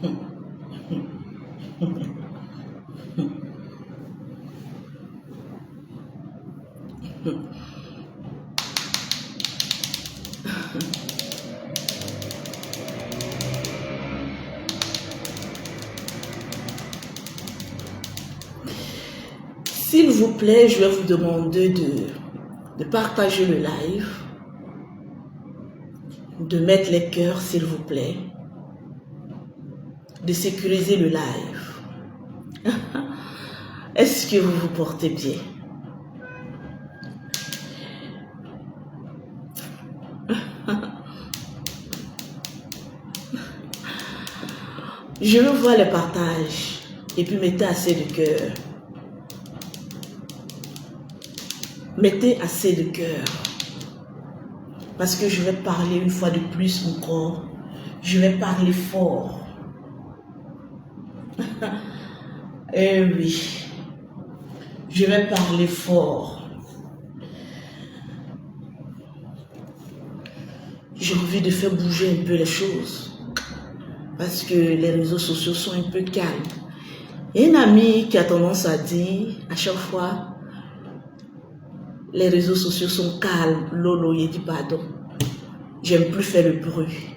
S'il vous plaît, je vais vous demander de partager le live, de mettre les cœurs, s'il vous plaît, de sécuriser le live. Est-ce que vous vous portez bien? Je veux voir les partages et puis mettez assez de cœur. Mettez assez de cœur. Parce que je vais parler une fois de plus encore. Je vais parler fort. Eh oui. Je vais parler fort. J'ai envie de faire bouger un peu les choses. Parce que les réseaux sociaux sont un peu calmes. Et une amie qui a tendance à dire à chaque fois, les réseaux sociaux sont calmes. Lolo, il dit pardon. J'aime plus faire le bruit.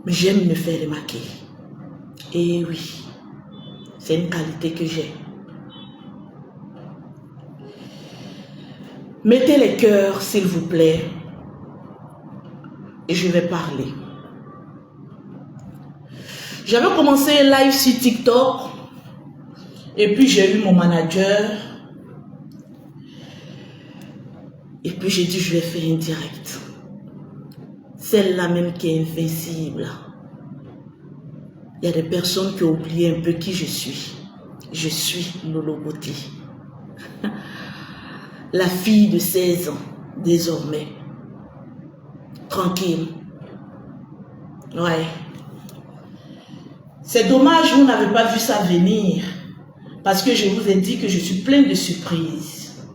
Mais j'aime me faire remarquer. Et oui, c'est une qualité que j'ai. Mettez les cœurs, s'il vous plaît. Et je vais parler. J'avais commencé un live sur TikTok. Et puis j'ai eu mon manager. Et puis j'ai dit je vais faire une direct. Celle-là même qui est invincible. Il y a des personnes qui ont oublié un peu qui je suis. Je suis Lolo Beauté. La fille de 16 ans, désormais. Tranquille. Ouais. C'est dommage, vous n'avez pas vu ça venir. Parce que je vous ai dit que je suis pleine de surprises.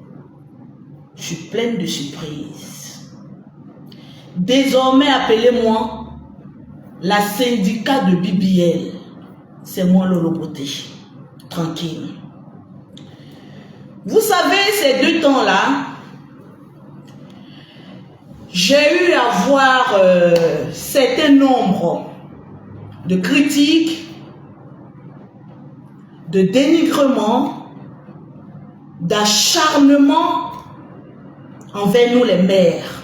Je suis pleine de surprises. Désormais, appelez-moi la syndicat de BBL. C'est moi Lolo Beauté. Tranquille. Vous savez, ces 2 temps-là, j'ai eu à voir certain nombre de critiques, de dénigrement, d'acharnement envers nous les mères.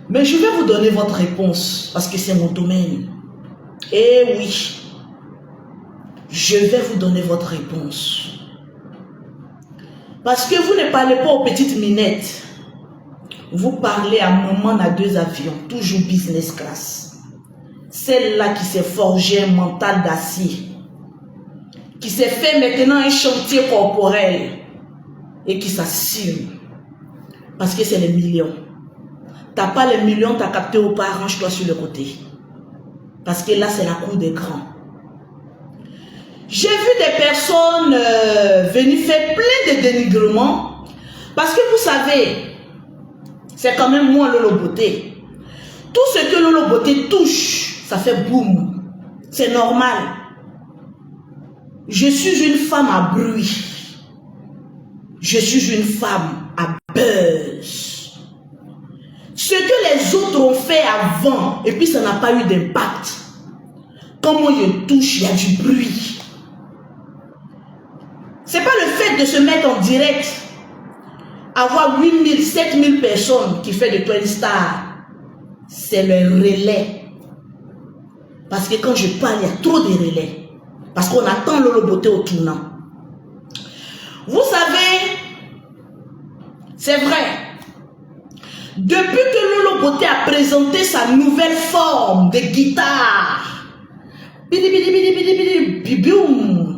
Mais je vais vous donner votre réponse parce que c'est mon domaine. Eh oui, je vais vous donner votre réponse. Parce que vous ne parlez pas aux petites minettes. Vous parlez à maman à 2 avions, toujours business class. Celle-là qui s'est forgé un mental d'acier. Qui s'est fait maintenant un chantier corporel. Et qui s'assume. Parce que c'est les millions. T'as pas les millions, t'as capté ou pas, arrange-toi sur le côté. Parce que là, c'est la cour des grands. J'ai vu des personnes venir faire plein de dénigrements. Parce que vous savez, c'est quand même moi Lolo Beauté. Tout ce que Lolo Beauté touche, ça fait boum. C'est normal. Je suis une femme à bruit. Je suis une femme à buzz. Ce que les autres ont fait avant, et puis ça n'a pas eu d'impact. Quand moi je touche, il y a du bruit. C'est pas le fait de se mettre en direct, avoir 8000, 7000 personnes qui fait de toi une star. C'est le relais. Parce que quand je parle, il y a trop de relais. Parce qu'on attend Lolo Beauté au tournant. Vous savez, c'est vrai. Depuis que Lolo Beauté a présenté sa nouvelle forme de guitare,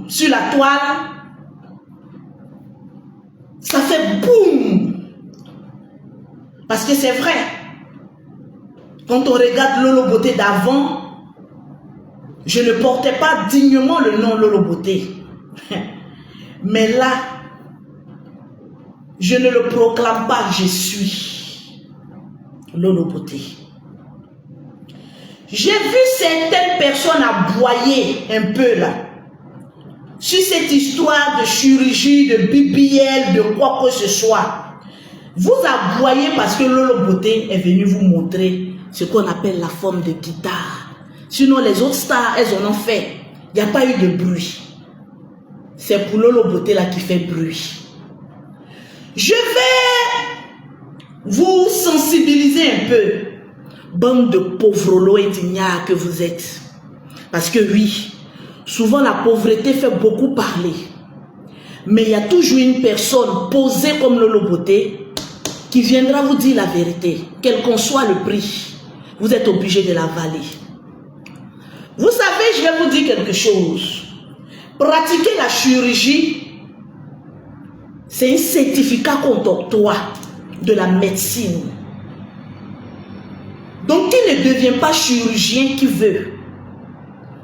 sur la toile, ça fait boum. Parce que c'est vrai. Quand on regarde Lolo Beauté d'avant, je ne portais pas dignement le nom Lolo Beauté. Mais là, je ne le proclame pas, je suis. Lolo Beauté. J'ai vu certaines personnes aboyer un peu là, sur cette histoire de chirurgie, de BBL, de quoi que ce soit. Vous aboyez parce que Lolo Beauté est venu vous montrer ce qu'on appelle la forme de guitare. Sinon, les autres stars, elles en ont fait. Il n'y a pas eu de bruit. C'est pour Lolo Beauté là qui fait bruit. Je vais vous sensibiliser un peu. Bande de pauvres et d'ignards que vous êtes. Parce que oui, souvent la pauvreté fait beaucoup parler. Mais il y a toujours une personne posée comme Lolo Beauté qui viendra vous dire la vérité. Quel qu'en soit le prix, vous êtes obligé de l'avaler. Vous savez, je vais vous dire quelque chose. Pratiquer la chirurgie, c'est un certificat qu'on octroie de la médecine. Donc, qui ne devient pas chirurgien qui veut,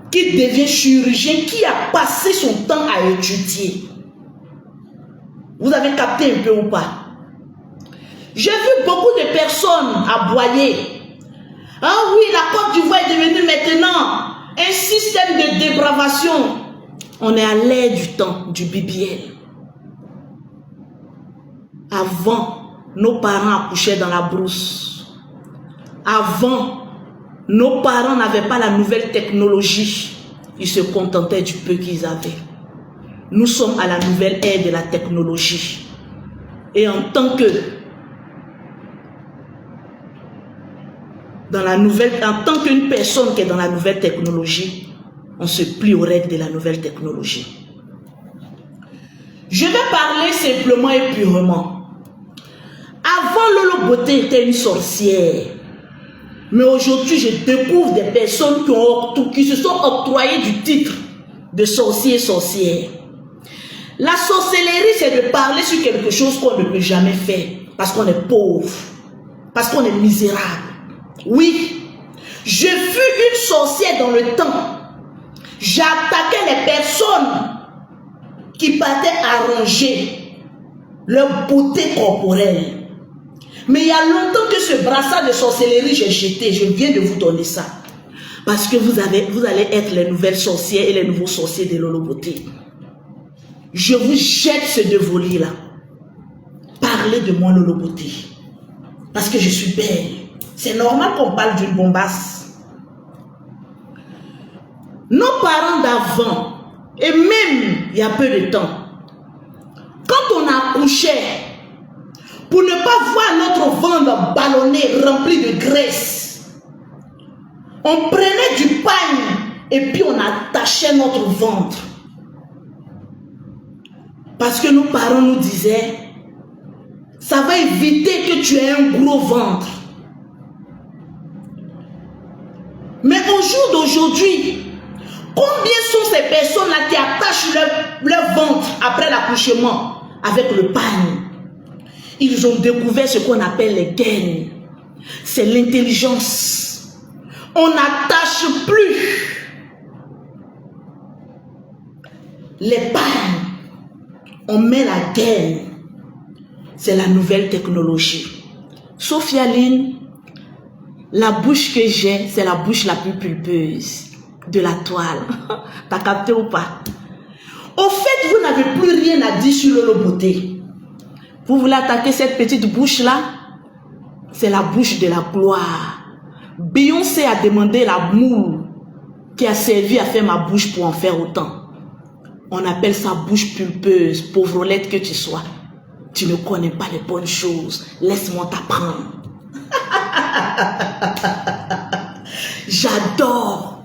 qui devient chirurgien qui a passé son temps à étudier. Vous avez capté un peu ou pas? J'ai vu beaucoup de personnes aboyer. Ah oui, la Côte d'Ivoire est devenue maintenant un système de dépravation. On est à l'ère du temps du BBL. Avant, nos parents accouchaient dans la brousse. Avant, nos parents n'avaient pas la nouvelle technologie. Ils se contentaient du peu qu'ils avaient. Nous sommes à la nouvelle ère de la technologie. Et en tant qu'une personne qui est dans la nouvelle technologie, on se plie aux règles de la nouvelle technologie. Je vais parler simplement et purement. Avant, Lolo Beauté était une sorcière. Mais aujourd'hui, je découvre des personnes qui se sont octroyées du titre de sorcier-sorcière. La sorcellerie, c'est de parler sur quelque chose qu'on ne peut jamais faire. Parce qu'on est pauvre. Parce qu'on est misérable. Oui, je fus une sorcière dans le temps. J'attaquais les personnes qui partaient arranger leur beauté corporelle. Mais il y a longtemps que ce brassard de sorcellerie, j'ai jeté. Je viens de vous donner ça. Parce que vous allez être les nouvelles sorcières et les nouveaux sorciers de Lolo Beauté. Je vous jette ce devolis-là. Parlez de moi, Lolo Beauté. Parce que je suis belle. C'est normal qu'on parle d'une bombasse. Nos parents d'avant, et même il y a peu de temps, quand on accouchait, pour ne pas voir notre ventre ballonné, rempli de graisse, on prenait du pagne et puis on attachait notre ventre. Parce que nos parents nous disaient, ça va éviter que tu aies un gros ventre. Mais au jour d'aujourd'hui, combien sont ces personnes-là qui attachent leur ventre après l'accouchement avec le pagne? Ils ont découvert ce qu'on appelle les gaines. C'est l'intelligence. On n'attache plus les pagnes. On met la gaine. C'est la nouvelle technologie. Sophia Lynn, la bouche que j'ai, c'est la bouche la plus pulpeuse de la toile. T'as capté ou pas? Au fait, vous n'avez plus rien à dire sur Lolo Beauté. Vous voulez attaquer cette petite bouche-là? C'est la bouche de la gloire. Beyoncé a demandé la moule qui a servi à faire ma bouche pour en faire autant. On appelle ça bouche pulpeuse, pauvrolette que tu sois. Tu ne connais pas les bonnes choses. Laisse-moi t'apprendre. J'adore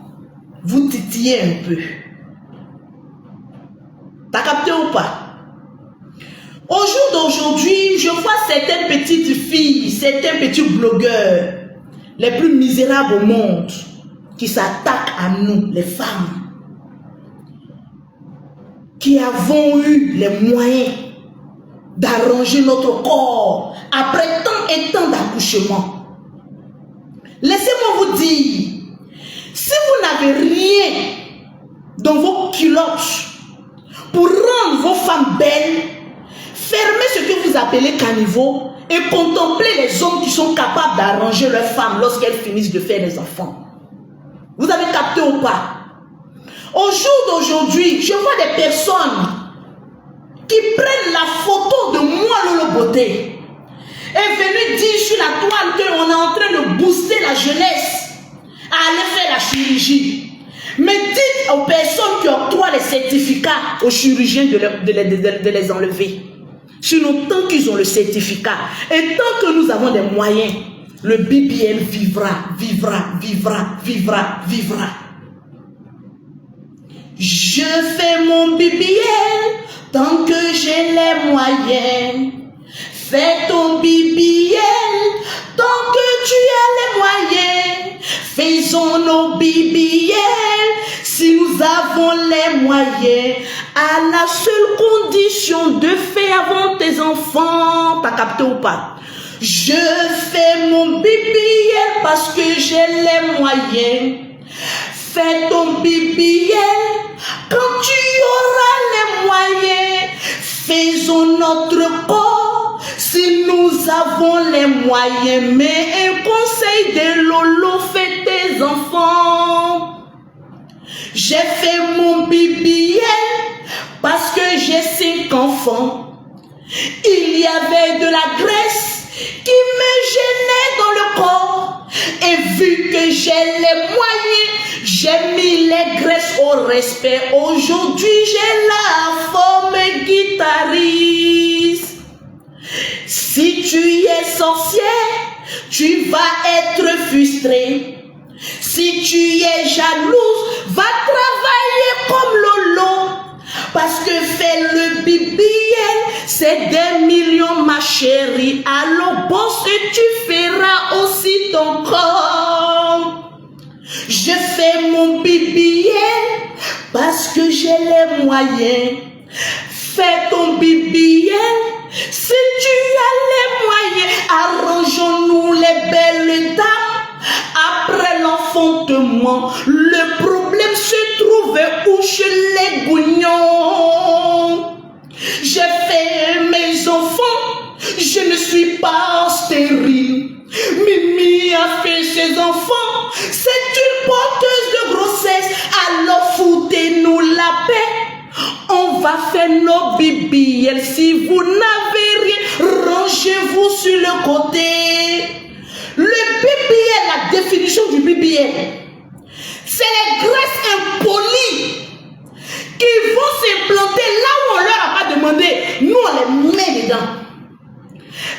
vous titiller un peu. T'as capté ou pas? Au jour d'aujourd'hui, je vois certaines petites filles, certains petits blogueurs, les plus misérables au monde, qui s'attaquent à nous, les femmes, qui avons eu les moyens d'arranger notre corps après tant et tant d'accouchements. Laissez-moi vous dire, si vous n'avez rien dans vos culottes pour rendre vos femmes belles, Fermez ce que vous appelez caniveau et contemplez les hommes qui sont capables d'arranger leurs femmes lorsqu'elles finissent de faire des enfants. Vous avez capté ou pas? Au jour d'aujourd'hui, je vois des personnes qui prennent la photo de moi, Lolo Beauté, et venus dire sur la toile qu'on est en train de booster la jeunesse à aller faire la chirurgie. Mais dites aux personnes qui octroient les certificats aux chirurgiens de les enlever. Sinon, tant qu'ils ont le certificat et tant que nous avons des moyens, le BBL vivra. Je fais mon BBL tant que j'ai les moyens. Fais ton BBL tant que tu as les moyens. Faisons nos BBL si nous avons les moyens, à la seule condition de faire avant tes enfants. T'as capté ou pas? Je fais mon BBL parce que j'ai les moyens. Fais ton BBL quand tu auras les moyens. Faisons notre corps si nous avons les moyens. Mais un conseil de Lolo, fais tes enfants. J'ai fait mon BBL parce que j'ai 5 enfants. Il y avait de la graisse qui me gênait dans le corps. Et vu que j'ai les moyens, j'ai mis les graisses au respect. Aujourd'hui, j'ai la forme guitariste. Si tu es sorcière, tu vas être frustré. Si tu es jalouse, va travailler comme Lolo. Parce que faire le BBL, c'est des millions, ma chérie. Alors bosse et tu feras aussi ton corps. Je fais mon BBL parce que j'ai les moyens. Fais ton BBL si tu as les moyens. Arrangeons-nous les belles dames. Après l'enfantement, le problème se trouve où chez les gougnons. J'ai fait mes enfants, je ne suis pas stérile. Mimi a fait ses enfants, c'est une porteuse de grossesse. Alors foutez-nous la paix, on va faire nos BBL. Si vous n'avez rien, rangez-vous sur le côté. Le BBL, la définition du BBL, c'est les graisses impolies qui vont s'implanter là où on leur a pas demandé. Nous, on les met dedans.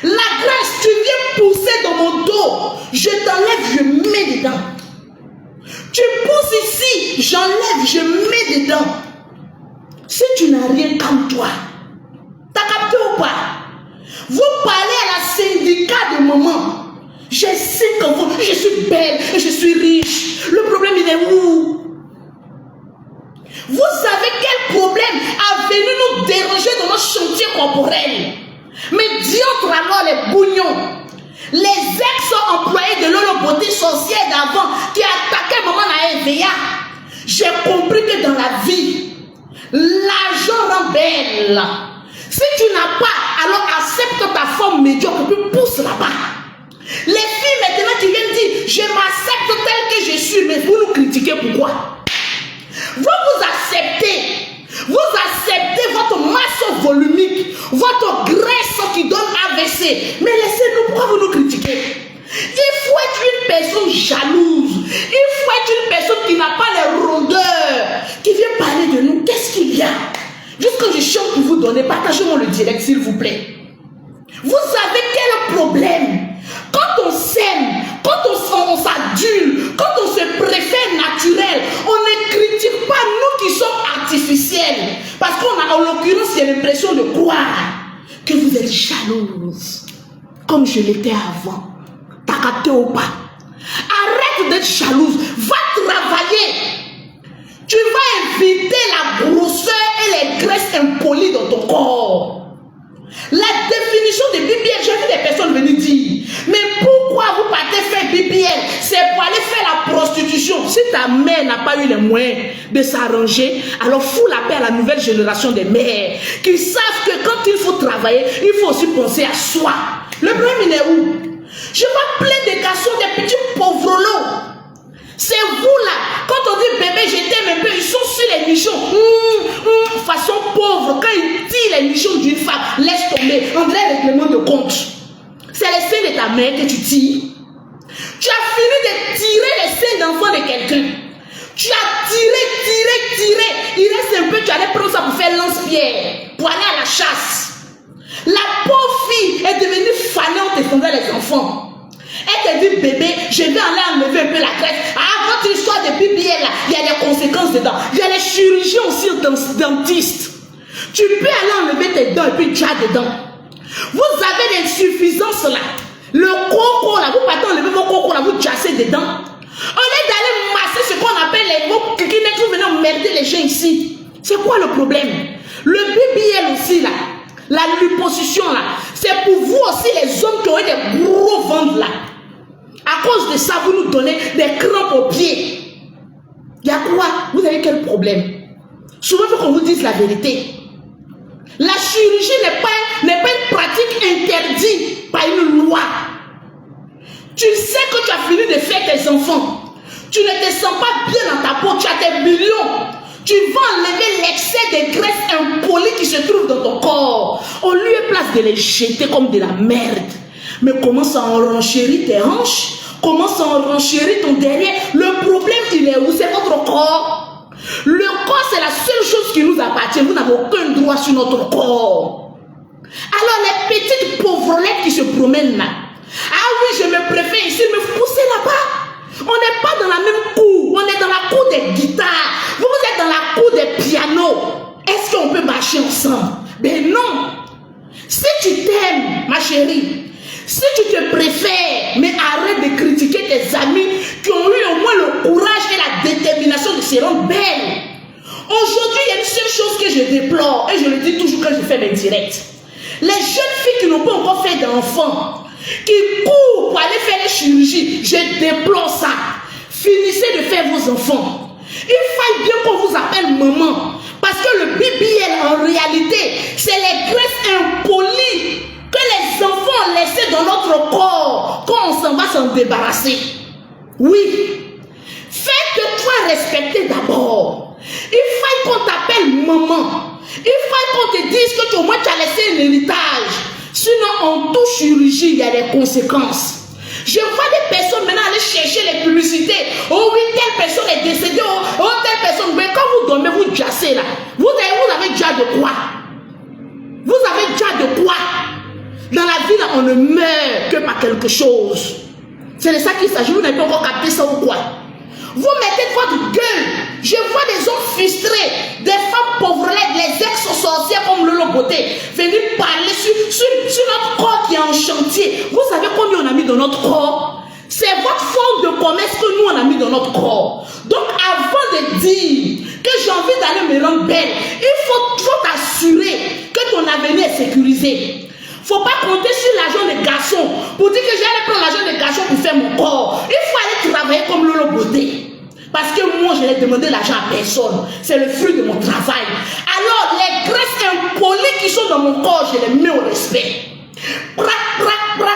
La graisse, tu viens pousser dans mon dos, je t'enlève, je mets dedans. Tu pousses ici, j'enlève, je mets dedans. Si tu n'as rien comme toi, t'as capté ou pas? Vous parlez à la syndicat de maman. J'ai 5 enfants, je suis belle et je suis riche. Le problème, il est où? Vous savez quel problème a venu nous déranger dans nos chantiers corporels? Mais diantre alors les bougnons, les ex-employés de Lolo Beauté sorcière d'avant qui attaquaient maman à EVA. J'ai compris que dans la vie, l'argent rend belle. Si tu n'as pas, alors accepte ta forme médiocre et puis pousse là-bas. Les filles maintenant qui viennent dire je m'accepte tel que je suis, mais vous nous critiquez pourquoi? Vous acceptez votre masse volumique, votre graisse qui donne AVC, mais laissez-nous, pourquoi vous nous critiquez? Il faut être une personne jalouse, il faut être une personne qui n'a pas les rondeurs, qui vient parler de nous. Qu'est-ce qu'il y a? Juste quand je chante pour vous donner, partagez-moi le direct s'il vous plaît. Vous savez quel problème? Quand on s'aime, quand on s'adule, quand on se préfère naturel, on ne critique pas nous qui sommes artificiels. Parce qu'on a, en l'occurrence, il y a l'impression de croire que vous êtes jalouse, comme je l'étais avant. T'as capté ou pas? Arrête d'être jalouse, va travailler. Tu vas éviter la grosseur et les graisses impolies dans ton corps. La définition de BBL, j'ai vu des personnes venir dire, mais pourquoi vous partez faire BBL? C'est pour aller faire la prostitution. Si tu ta mère n'a pas eu les moyens de s'arranger, alors fous la paix à la nouvelle génération des mères qui savent que quand il faut travailler, il faut aussi penser à soi. Le problème, il est où? Je vois plein de garçons, des petits pauvrelots. C'est vous là, quand on dit bébé, je t'aime un peu, ils sont sur les nichons. Façon pauvre, quand ils tirent les nichons d'une femme, laisse tomber, on dirait règlement de compte. C'est les seins de ta mère que tu tires. Tu as fini de tirer les seins d'enfant de quelqu'un. Tu as tiré. Il reste un peu, tu allais prendre ça pour faire lance-pierre, pour aller à la chasse. La pauvre fille est devenue fanée en défendant les enfants. Elle te dit, bébé, je vais aller enlever un peu la graisse. Ah, votre histoire de BBL là, il y a des conséquences dedans. Il y a les chirurgiens aussi dentistes. Tu peux aller enlever tes dents et puis tu as dedans. Vous avez des insuffisances là. Le coco là, vous partez enlever vos cocos là, vous chassez dedans. Au lieu d'aller masser ce qu'on appelle les mots qui vous venez emmerder les gens ici. C'est quoi le problème? Le BBL aussi là, la liposuction là, c'est pour vous aussi les hommes qui ont eu des gros ventres là. À cause de ça, vous nous donnez des crampes aux pieds. Il y a quoi? Vous avez quel problème? Souvent, il faut qu'on vous dise la vérité. La chirurgie n'est pas une pratique interdite par une loi. Tu sais que tu as fini de faire tes enfants. Tu ne te sens pas bien dans ta peau. Tu as tes millions. Tu vas enlever l'excès de graisse impolie qui se trouve dans ton corps. Au lieu et place de les jeter comme de la merde. Mais commence à enrenchérir tes hanches. Commence à enrenchérir ton derrière. Le problème, il est où? C'est votre corps. Le corps, c'est la seule chose qui nous appartient. Vous n'avez aucun droit sur notre corps. Alors, les petites pauvrettes qui se promènent là. Ah oui, je me préfère ici, me pousser là-bas. On n'est pas dans la même cour. On est dans la cour des guitares. Vous êtes dans la cour des pianos. Est-ce qu'on peut marcher ensemble? Ben non. Si tu t'aimes, ma chérie, si tu te préfères, mais arrête de critiquer tes amis qui ont eu au moins le courage et la détermination de se rendre belles. Aujourd'hui, il y a une seule chose que je déplore, et je le dis toujours quand je fais mes directs. Les jeunes filles qui n'ont pas encore fait d'enfants, qui courent pour aller faire les chirurgies, je déplore ça. Finissez de faire vos enfants. Il faut bien qu'on vous appelle maman. Parce que le BBL, en réalité, c'est les graisses impolies que les enfants ont laissées dans notre corps quand on s'en va s'en débarrasser. Oui. Faites-toi respecter d'abord. Il faut qu'on t'appelle maman. Il faut qu'on te dise que au moins tu as laissé un héritage. Sinon, en toute chirurgie, il y a des conséquences. Je vois des personnes maintenant aller chercher les publicités. Oh oui, telle personne est décédée. Oh, telle personne. Mais quand vous dormez, vous jassez là. Vous avez déjà de quoi? Vous avez déjà de quoi? Dans la vie, là, on ne meurt que par quelque chose. C'est de ça qu'il s'agit. Vous n'avez pas encore capté ça ou quoi? Vous mettez votre gueule. Je vois des hommes frustrés, des femmes pauvrettes, les ex-sorcières comme Lolo Beauté, venir parler sur notre corps qui est en chantier. Vous savez combien on a mis dans notre corps? C'est votre forme de commerce que nous on a mis dans notre corps. Donc avant de dire que j'ai envie d'aller me rendre belle, il faut t'assurer que ton avenir est sécurisé. Il ne faut pas compter sur l'argent des garçons pour dire que j'allais prendre l'argent des garçons pour faire mon corps. Il faut aller travailler comme Lolo Beauté. Parce que moi, je n'ai demandé l'argent à personne. C'est le fruit de mon travail. Alors, les graisses impolies qui sont dans mon corps, je les mets au respect.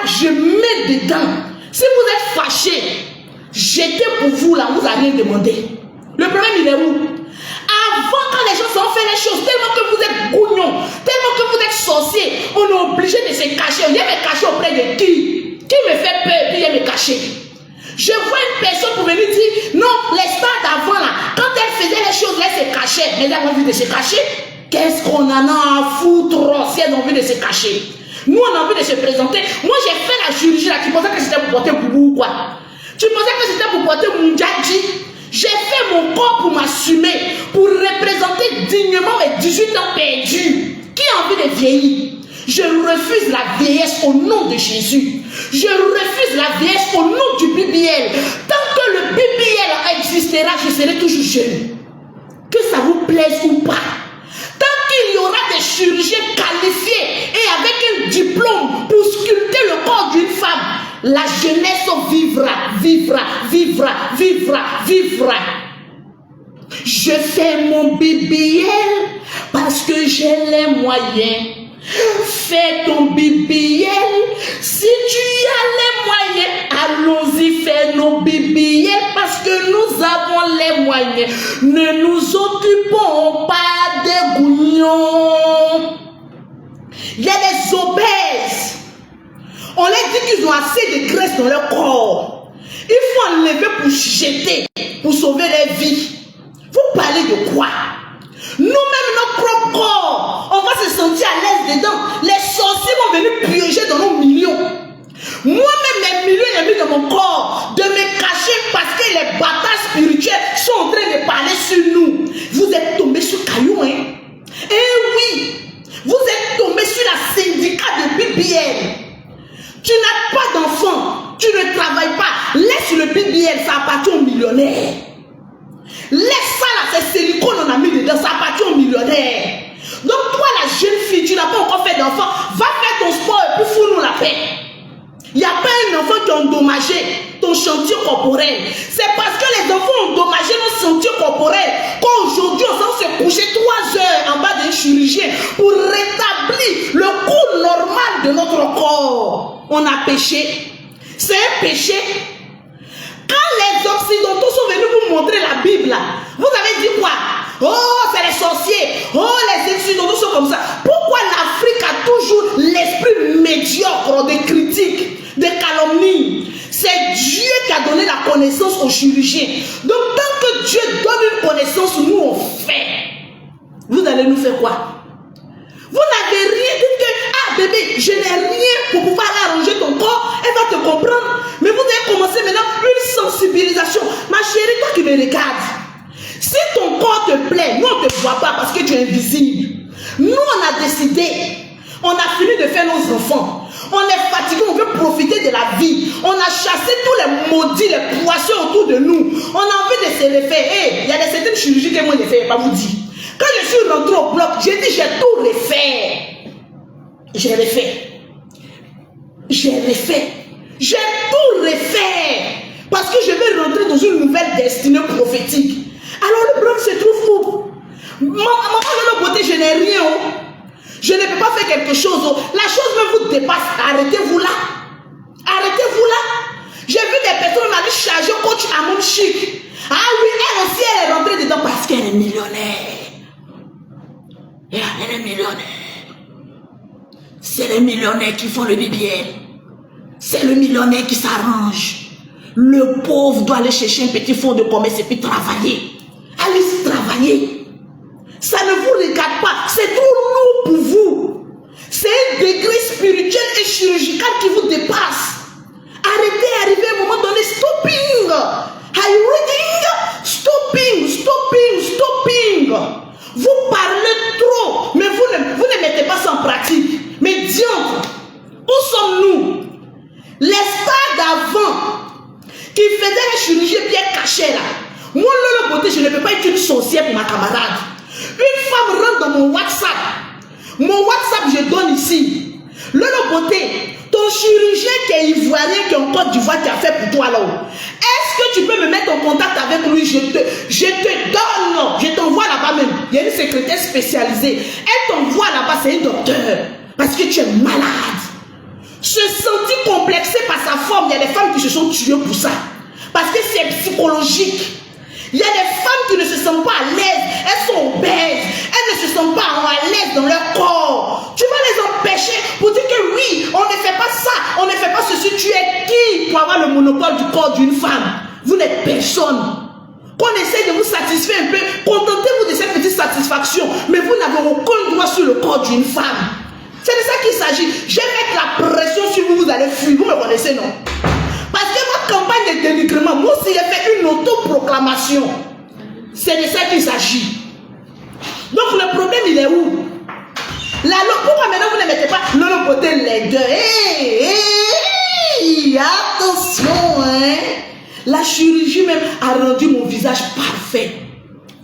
Je mets dedans. Si vous êtes fâché, jetez pour vous là, vous n'avez rien demandé. Le problème, il est où? Avant, quand les gens ont fait les choses, tellement que vous êtes gougnon, tellement que vous êtes sorcier, on est obligé de se cacher. On vient me cacher auprès de qui? Qui me fait peur et puis vient me cacher? Je vois une personne pour venir dire, non, les stars d'avant là, quand elle faisait les choses, elle se cachait. Mais elle a envie de se cacher. Qu'est-ce qu'on en a à foutre si elle a envie de se cacher? Nous, on a envie de se présenter. Moi, j'ai fait la chirurgie là, tu pensais que c'était pour porter boubou ou quoi? Tu pensais que c'était pour porter mon djadji? J'ai fait mon corps pour m'assumer, pour représenter dignement mes 18 ans perdus. Qui a envie de vieillir? Je refuse la vieillesse au nom de Jésus. Je refuse la vieillesse au nom du BBL. Tant que le BBL existera, je serai toujours jeune. Que ça vous plaise ou pas. Tant qu'il y aura des chirurgiens qualifiés et avec un diplôme pour sculpter le corps d'une femme, la jeunesse vivra. Je fais mon BBL parce que j'ai les moyens. Fais ton BBL si tu as les moyens. Allons-y, fais nos BBL parce que nous avons les moyens. Ne nous occupons pas des gougnons. Il y a des obèses. On leur dit qu'ils ont assez de graisse dans leur corps. Il faut enlever pour jeter, pour sauver leur vie. Vous parlez de quoi? Nous-mêmes, notre propre corps, on va se sentir à l'aise dedans. Les sorciers vont venir piocher dans nos millions. Moi-même, mes millions, j'ai mis dans mon corps de me cacher parce que les batailles spirituelles sont en train de parler sur nous. Vous êtes tombés sur caillou, hein? Eh oui, vous êtes tombés sur la syndicat de BBL. Tu n'as pas d'enfant, tu ne travailles pas. Laisse le BBL, ça appartient aux millionnaires. Laisse ça là, c'est silicone, on a mis dedans, ça appartient aux millionnaires. Donc toi la jeune fille, tu n'as pas encore fait d'enfant, va faire ton sport et puis fous-nous la paix. Il n'y a pas un enfant qui a endommagé ton chantier corporel. C'est parce que les enfants ont endommagé nos chantiers corporels qu'aujourd'hui on s'en se coucher 3 heures en bas d'un chirurgien pour rétablir le cours normal de notre corps. On a péché. C'est un péché. Quand les occidentaux sont venus vous montrer la Bible, là, vous avez dit quoi? Oh, c'est les sorciers. Oh, les occidentaux sont comme ça. Pourquoi l'Afrique a toujours l'esprit médiocre des critiques, des calomnies? C'est Dieu qui a donné la connaissance aux chirurgiens. Donc, tant que Dieu donne une connaissance, nous on fait. Vous allez nous faire quoi? Vous n'avez rien dit que, ah bébé, je n'ai rien pour pouvoir arranger ton corps, elle va te comprendre. Mais vous devez commencer maintenant une sensibilisation. Ma chérie, toi qui me regardes, si ton corps te plaît, nous on ne te voit pas parce que tu es invisible. Nous on a décidé, on a fini de faire nos enfants. On est fatigué, on veut profiter de la vie. On a chassé tous les maudits, les poissons autour de nous. On a envie de se refaire. Hey, il y a certaines chirurgies que moi je ne fais pas vous dire. Quand je suis rentré au bloc, j'ai dit j'ai tout refait. J'ai refait. J'ai tout refait. Parce que je vais rentrer dans une nouvelle destinée prophétique. Alors le bloc se trouve où? Maman, de l'autre côté, je n'ai rien. Je ne peux pas faire quelque chose. La chose me vous dépasse. Arrêtez-vous là. Arrêtez-vous là. J'ai vu des personnes m'avaient chargé coach à mon chic. Ah oui, elle aussi, elle est rentrée dedans parce qu'elle est millionnaire. Elle est millionnaire. C'est les millionnaires qui font le BBL. C'est le millionnaire qui s'arrange. Le pauvre doit aller chercher un petit fonds de commerce et puis travailler. Allez travailler. Ça ne vous regarde pas. C'est trop lourd pour vous. C'est un degré spirituel et chirurgical qui vous dépasse. Arrêtez, arrivez à un moment donné. Stopping. Are you reading? Stopping. Vous parlez trop, mais vous ne mettez pas ça en pratique. Mais diantre, où sommes-nous? Les stars d'avant qui faisaient les chirurgies bien cachées là. Moi, de l'autre côté, je ne peux pas être une sorcière pour ma camarade. Une femme rentre dans mon WhatsApp. Mon WhatsApp, je donne ici. De l'autre côté, ton chirurgien qui est ivoirien, qui est en Côte d'Ivoire, qui a fait pour toi là. Est-ce que tu peux me mettre en contact avec lui? Je te donne. Je t'envoie là-bas même. Il y a une secrétaire spécialisée. Elle t'envoie là-bas, c'est un docteur. Parce que tu es malade. Se sentir complexé par sa forme, il y a des femmes qui se sont tuées pour ça. Parce que c'est psychologique. Il y a des femmes qui ne se sentent pas à l'aise. Elles sont obèses. Elles ne se sentent pas à l'aise dans leur corps. Tu vas les empêcher pour dire que oui, on ne fait pas ça. On ne fait pas ceci. Tu es qui pour avoir le monopole du corps d'une femme? Vous n'êtes personne. Qu'on essaie de vous satisfaire un peu. Contentez-vous de cette petite satisfaction. Mais vous n'avez aucun droit sur le corps d'une femme. C'est de ça qu'il s'agit. Je vais mettre la pression sur vous. Vous allez fuir. Vous me connaissez, non? Parce que votre campagne de dénigrement, moi aussi, j'ai fait une autoproclamation. C'est de ça qu'il s'agit. Donc le problème, il est où? Pourquoi maintenant vous ne mettez pas le côté les deux? Attention, hein? La chirurgie même a rendu mon visage parfait.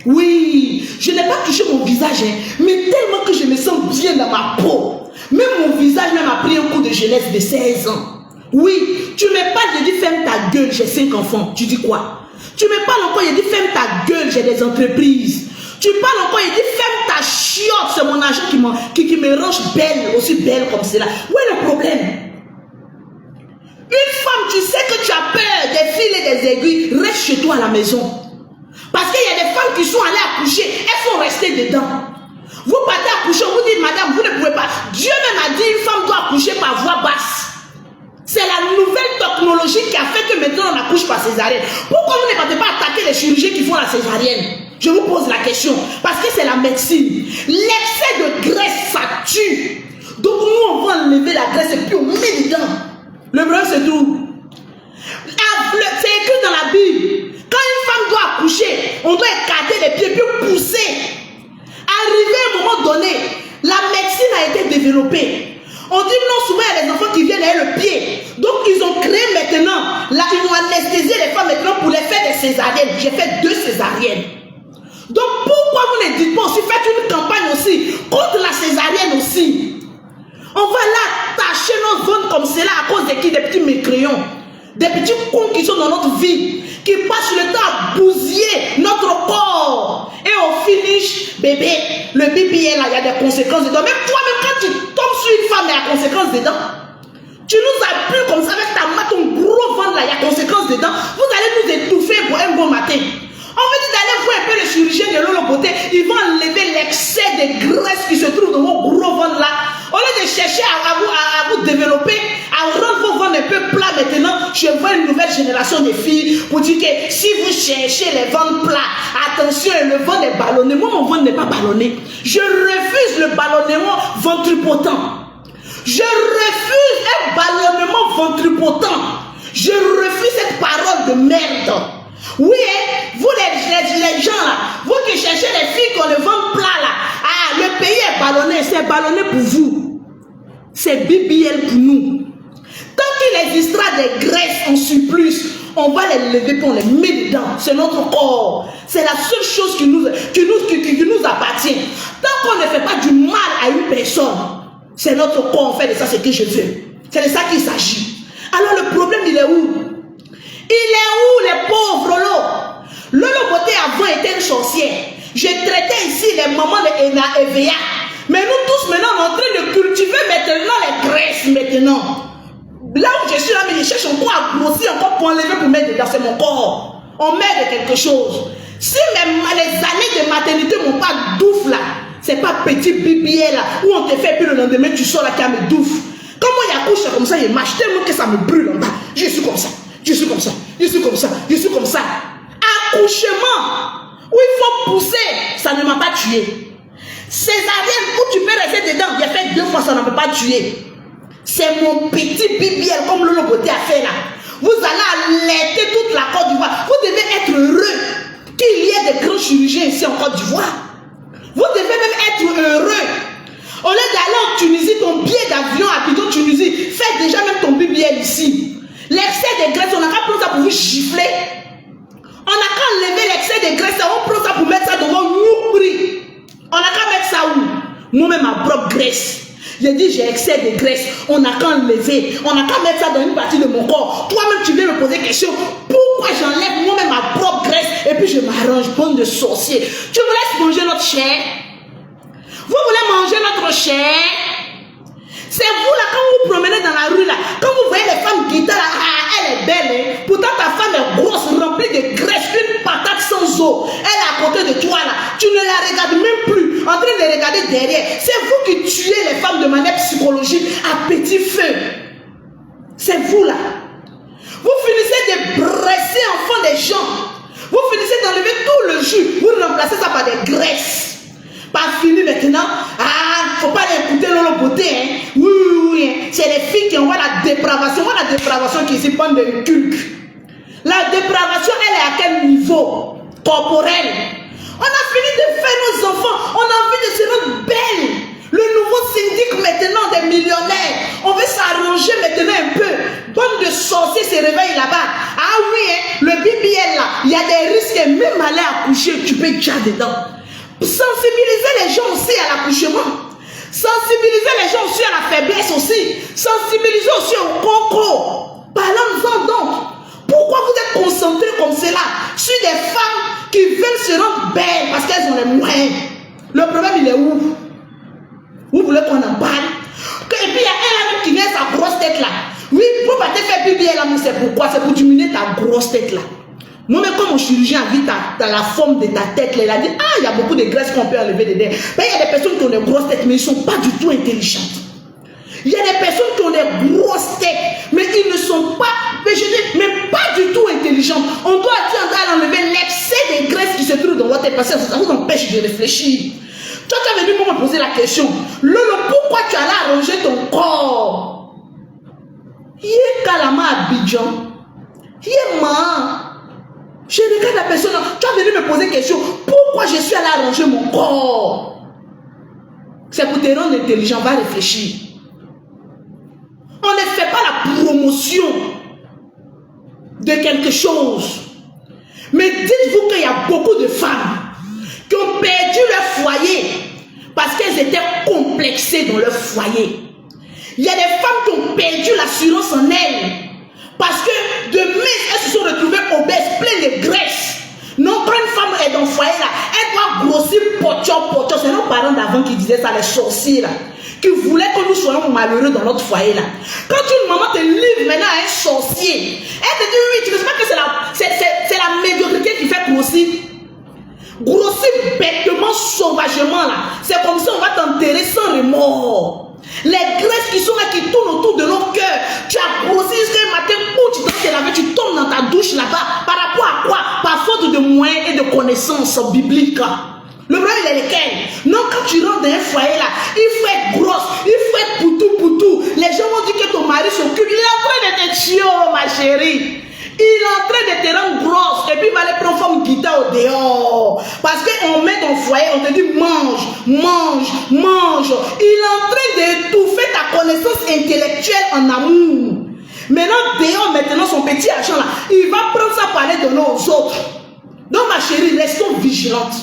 Oui, je n'ai pas touché mon visage, hein, mais tellement que je me sens bien dans ma peau. Même mon visage même a pris un coup de jeunesse de 16 ans. Oui, tu me parles, je dis ferme ta gueule, j'ai 5 enfants. Tu dis quoi? Tu me parles encore, je dis ferme ta gueule, j'ai des entreprises. Tu parles encore, je dis ferme ta chiotte, c'est mon argent qui me range belle, aussi belle comme cela. Où est le problème? Une femme, tu sais que tu as peur des fils et des aiguilles, reste chez toi à la maison. Parce qu'il y a des femmes qui sont allées accoucher, elles sont restées dedans. Vous partez accoucher, on vous dit, madame, vous ne pouvez pas. Dieu même a dit, une femme doit accoucher par voie basse. C'est la nouvelle technologie qui a fait que maintenant on accouche par césarienne. Pourquoi vous ne partez pas attaquer les chirurgiens qui font la césarienne? Je vous pose la question. Parce que c'est la médecine. L'excès de graisse, ça tue. Donc nous, on va enlever la graisse et puis on met dedans. Le problème, c'est tout. C'est écrit dans la Bible. Quand une femme doit accoucher, on doit écarter les pieds puis pousser. Arrivé à un moment donné, la médecine a été développée. On dit non, souvent il y a des enfants qui viennent avec le pied. Donc ils ont créé maintenant, là ils ont anesthésié les femmes maintenant pour les faire des césariennes. J'ai fait 2 césariennes. Donc pourquoi vous ne dites pas aussi, faites une campagne aussi contre la césarienne aussi. On va là tâcher nos zones comme cela à cause de qui? Des petits mécréants. Des petits cons qui sont dans notre vie, qui passent le temps à bousiller notre corps. Et au finish, bébé, le BBL là, il y a des conséquences dedans. Même toi-même, quand tu tombes sur une femme, il y a des conséquences dedans. Tu nous as plu comme ça avec ta main, ton gros ventre là, il y a des conséquences dedans. Vous allez nous étouffer pour un bon matin. On veut dire d'aller voir un peu le chirurgien de l'eau beauté. Ils vont enlever l'excès de graisse qui se trouve dans vos gros ventres là. Au lieu de chercher à vous développer, à rendre vos ventres un peu plats maintenant, je vois une nouvelle génération de filles pour dire que si vous cherchez les ventres plats, attention, le ventre est ballonné. Moi, mon ventre n'est pas ballonné. Je refuse le ballonnement ventripotent. Je refuse un ballonnement ventripotent. Je refuse cette parole de merde. Oui, vous les gens là, vous qui cherchez les filles qui ont le ventre plat là, ah, le pays est ballonné, c'est ballonné pour vous. C'est BBL pour nous. Tant qu'il existera des graisses en surplus, on va les lever pour les mettre dedans. C'est notre corps. C'est la seule chose qui nous appartient. Tant qu'on ne fait pas du mal à une personne, c'est notre corps, on fait de ça ce que je veux. C'est de ça qu'il s'agit. Alors le problème, il est où? Il est où les pauvres Lolo? Lolo Beauté avant était une sorcière. Je traitais ici les mamans de Ena Evea. Mais nous tous maintenant on est en train de cultiver maintenant les graisses maintenant. Là où je suis là, mais je cherche encore à grossir, encore pour enlever, pour mettre dedans, c'est mon corps. On met de quelque chose. Si même les années de maternité m'ont pas douf là, c'est pas petit BBL là, où on te fait puis le lendemain tu sors là qui a me douf. Quand moi il accouche comme ça, il marche tellement que ça me brûle en bas. Je suis comme ça. Je suis comme ça, je suis comme ça, je suis comme ça. Accouchement, où il faut pousser, ça ne m'a pas tué. Césarienne, où tu peux rester dedans, il a fait 2 fois, ça ne m'a pas tué. C'est mon petit BBL, comme Lolo Beauté a fait là. Vous allez alerter toute la Côte d'Ivoire. Vous devez être heureux qu'il y ait des grands chirurgiens ici en Côte d'Ivoire. Vous devez même être heureux. Au lieu d'aller en Tunisie, ton billet d'avion à Bidon, Tunisie, fais déjà même ton BBL ici. L'excès de graisse, on n'a qu'à prendre ça pour vous gifler. On n'a qu'à enlever l'excès de graisse, on prend ça pour mettre ça devant nous prix. On n'a qu'à mettre ça où? Moi-même, ma propre graisse. J'ai dit, j'ai excès de graisse. On n'a qu'à enlever. On n'a qu'à mettre ça dans une partie de mon corps. Toi-même, tu viens me poser question. Pourquoi j'enlève moi-même ma propre graisse et puis je m'arrange, bande de sorciers? Tu me laisses manger notre chair? Vous voulez manger notre chair? C'est vous là, quand vous promenez dans la rue là, quand vous voyez les femmes guitare là, ah, elle est belle, hein? Pourtant ta femme est grosse, remplie de graisse, une patate sans eau. Elle est à côté de toi là, tu ne la regardes même plus, en train de regarder derrière. C'est vous qui tuez les femmes de manière psychologique à petit feu. C'est vous là. Vous finissez de presser en fond des gens. Vous finissez d'enlever tout le jus, vous remplacez ça par des graisses. Pas fini maintenant. Ah, faut pas écouter Lolo Beauté, hein. Oui, oui, oui. C'est les filles qui envoient la dépravation. Moi, la dépravation qui s'y prend de culte. La dépravation, elle est à quel niveau? Corporel. On a fini de faire nos enfants. On a envie de se rendre belle. Le nouveau syndic maintenant des millionnaires. On veut s'arranger maintenant un peu. Bande de sorciers se réveille là-bas. Ah oui, hein, le BBL là, il y a des risques. Même aller accoucher, tu peux déjà dedans. Sensibiliser les gens aussi à l'accouchement. Sensibiliser les gens aussi à la faiblesse aussi. Sensibiliser aussi au coco. Parlons-en donc. Pourquoi vous êtes concentrés comme cela sur des femmes qui veulent se rendre belles parce qu'elles ont les moyens? Le problème, il est où? Vous voulez qu'on en parle? Et puis il y a un qui vient sa grosse tête là. Oui, pour pas te faire pipi là, mais c'est pourquoi? C'est pour diminuer ta grosse tête là. Moi-même, quand mon chirurgien a vu dans la forme de ta tête, là, il a dit, ah, il y a beaucoup de graisse qu'on peut enlever dedans. Mais il y a des personnes qui ont des grosses têtes, mais ils ne sont pas du tout intelligentes. Il y a des personnes qui ont des grosses têtes, mais ils ne sont pas, mais je dis, mais pas du tout intelligentes. On doit enlever l'excès de graisse qui se trouve dans votre tête, parce que ça vous empêche de réfléchir. Toi, tu es venu pour me poser la question, Lolo, pourquoi tu allais arranger ton corps? Il est calama Abidjan. Il est marrant. Je regarde la personne, tu as venu me poser une question, pourquoi je suis allé arranger mon corps? C'est pour te rendre intelligent, va réfléchir. On ne fait pas la promotion de quelque chose. Mais dites-vous qu'il y a beaucoup de femmes qui ont perdu leur foyer parce qu'elles étaient complexées dans leur foyer. Il y a des femmes qui ont perdu l'assurance en elles parce que de mai, elles se sont retrouvées obèses, pleines de graisse. Non, quand une femme est dans le foyer là, elle doit grossir pocho. C'est nos parents d'avant qui disaient ça, les sorciers là, qui voulaient que nous soyons malheureux dans notre foyer là. Quand une maman te livre maintenant à un sorcier, elle te dit oui, tu ne sais pas que c'est la médiocrité qui fait grossir. Grossir bêtement, sauvagement là. C'est comme ça on va t'enterrer sans remords. Les graisses qui sont là, qui tournent autour de nos cœurs. Tu as grossi jusqu'à matin, tu dois te laver, tu tombes dans ta douche là-bas. Par rapport à quoi? Par faute de moyens et de connaissances bibliques. Le problème, il est lequel? Non, quand tu rentres dans un foyer là, il faut être grosse, il faut être poutou. Les gens vont dire que ton mari s'occupe. Il est en train de te tuer, ma chérie. Il est en train de te rendre grosse. Et puis il va aller prendre forme guitare au dehors. Parce qu'on met ton foyer, on te dit mange. Il est en train d'étouffer ta connaissance intellectuelle en amour. Maintenant son petit argent là, il va prendre ça pour aller donner aux autres. Donc ma chérie, restons vigilantes.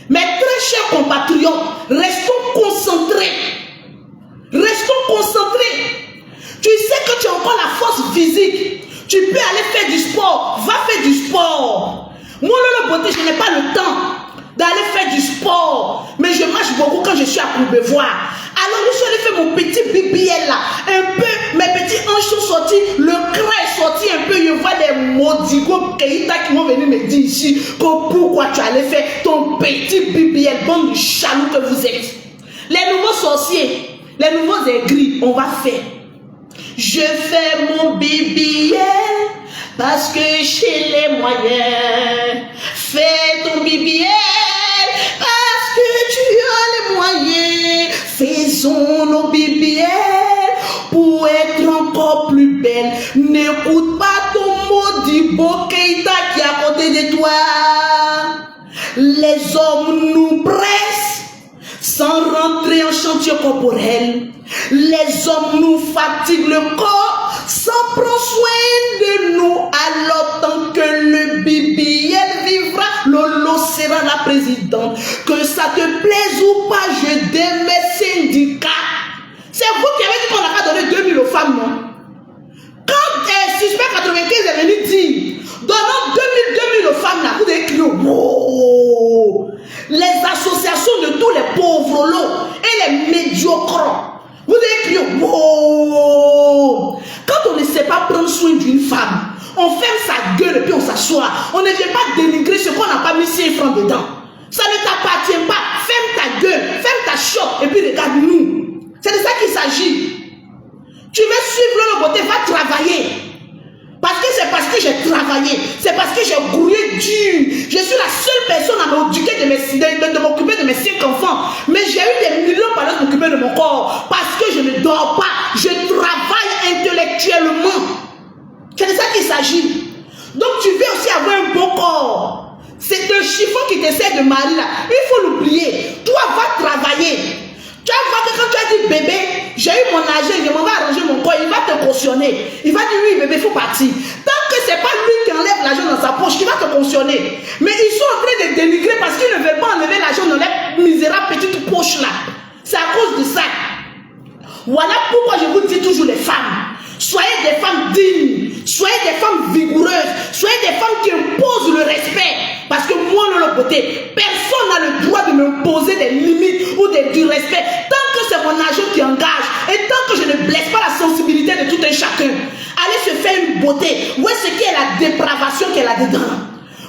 Mes très chers compatriotes, restons concentrés. Tu sais que tu as encore la force physique. Tu peux aller faire du sport. Va faire du sport. Moi, le beauté, je n'ai pas le temps d'aller faire du sport. Mais je marche beaucoup quand je suis à Courbevoie. Alors, je suis allé faire mon petit BBL là. Un peu, mes petits hanches sont sortis. Le cran est sorti un peu. Je vois des maudigots Keïta qui vont venir me dire ici que pourquoi tu allais faire ton petit BBL. Bande de chalou que vous êtes. Les nouveaux sorciers, les nouveaux aigris, on va faire. Je fais mon BBL parce que j'ai les moyens. Fais ton BBL parce que tu as les moyens. Faisons nos BBL pour être encore plus belles. N'écoute pas ton maudit Keïta qui est à côté de toi. Les hommes nous pressent sans rentrer en chantier corporel. Les hommes nous fatiguent le corps sans prendre soin de nous. Alors tant que le BBL vivra, Lolo sera la présidente. Que ça te plaise ou pas, je donne mes syndicats. C'est vous qui avez dit qu'on n'a pas donné 2000 aux femmes, non? Quand Suspect 95 est venu dire, donnons 2000 aux femmes, là, vous avez crié, wow! Les associations de tous les pauvres lots et les médiocres. Vous avez crié, wow! Quand on ne sait pas prendre soin d'une femme, on ferme sa gueule et puis on s'assoit. On ne vient pas dénigrer ce qu'on n'a pas mis 5 francs dedans. Ça ne t'appartient pas. Ferme ta gueule, ferme ta chope et puis regarde-nous. C'est de ça qu'il s'agit. Tu veux suivre le beauté, va travailler. Parce que c'est parce que j'ai travaillé, c'est parce que j'ai grouillé dur. Je suis la seule personne à m'occuper de m'occuper de mes 5 enfants. Mais j'ai eu des millions par an de m'occuper de mon corps. Parce que je ne dors pas, je travaille intellectuellement. C'est de ça qu'il s'agit. Donc tu veux aussi avoir un bon corps. C'est un chiffon qui t'essaie de marier là. Il faut l'oublier. Toi, va travailler. Tu vas voir que quand tu as dit bébé, j'ai eu mon argent, je m'en vais arranger mon corps, il va te cautionner. Il va dire oui bébé, il faut partir. Tant que ce n'est pas lui qui enlève l'argent dans sa poche, qui va te cautionner. Mais ils sont en train de dénigrer parce qu'ils ne veulent pas enlever l'argent dans les misérables petites poches là. C'est à cause de Voilà pourquoi je vous dis toujours les femmes. Soyez des femmes dignes, soyez des femmes vigoureuses, soyez des femmes qui imposent le respect. Parce que moi, Lolo Beauté, personne n'a le droit de m'imposer des limites ou du respect. Tant que c'est mon argent qui engage et tant que je ne blesse pas la sensibilité de tout un chacun, allez se faire une beauté. Où est-ce qu'il y a la dépravation qu'elle a dedans?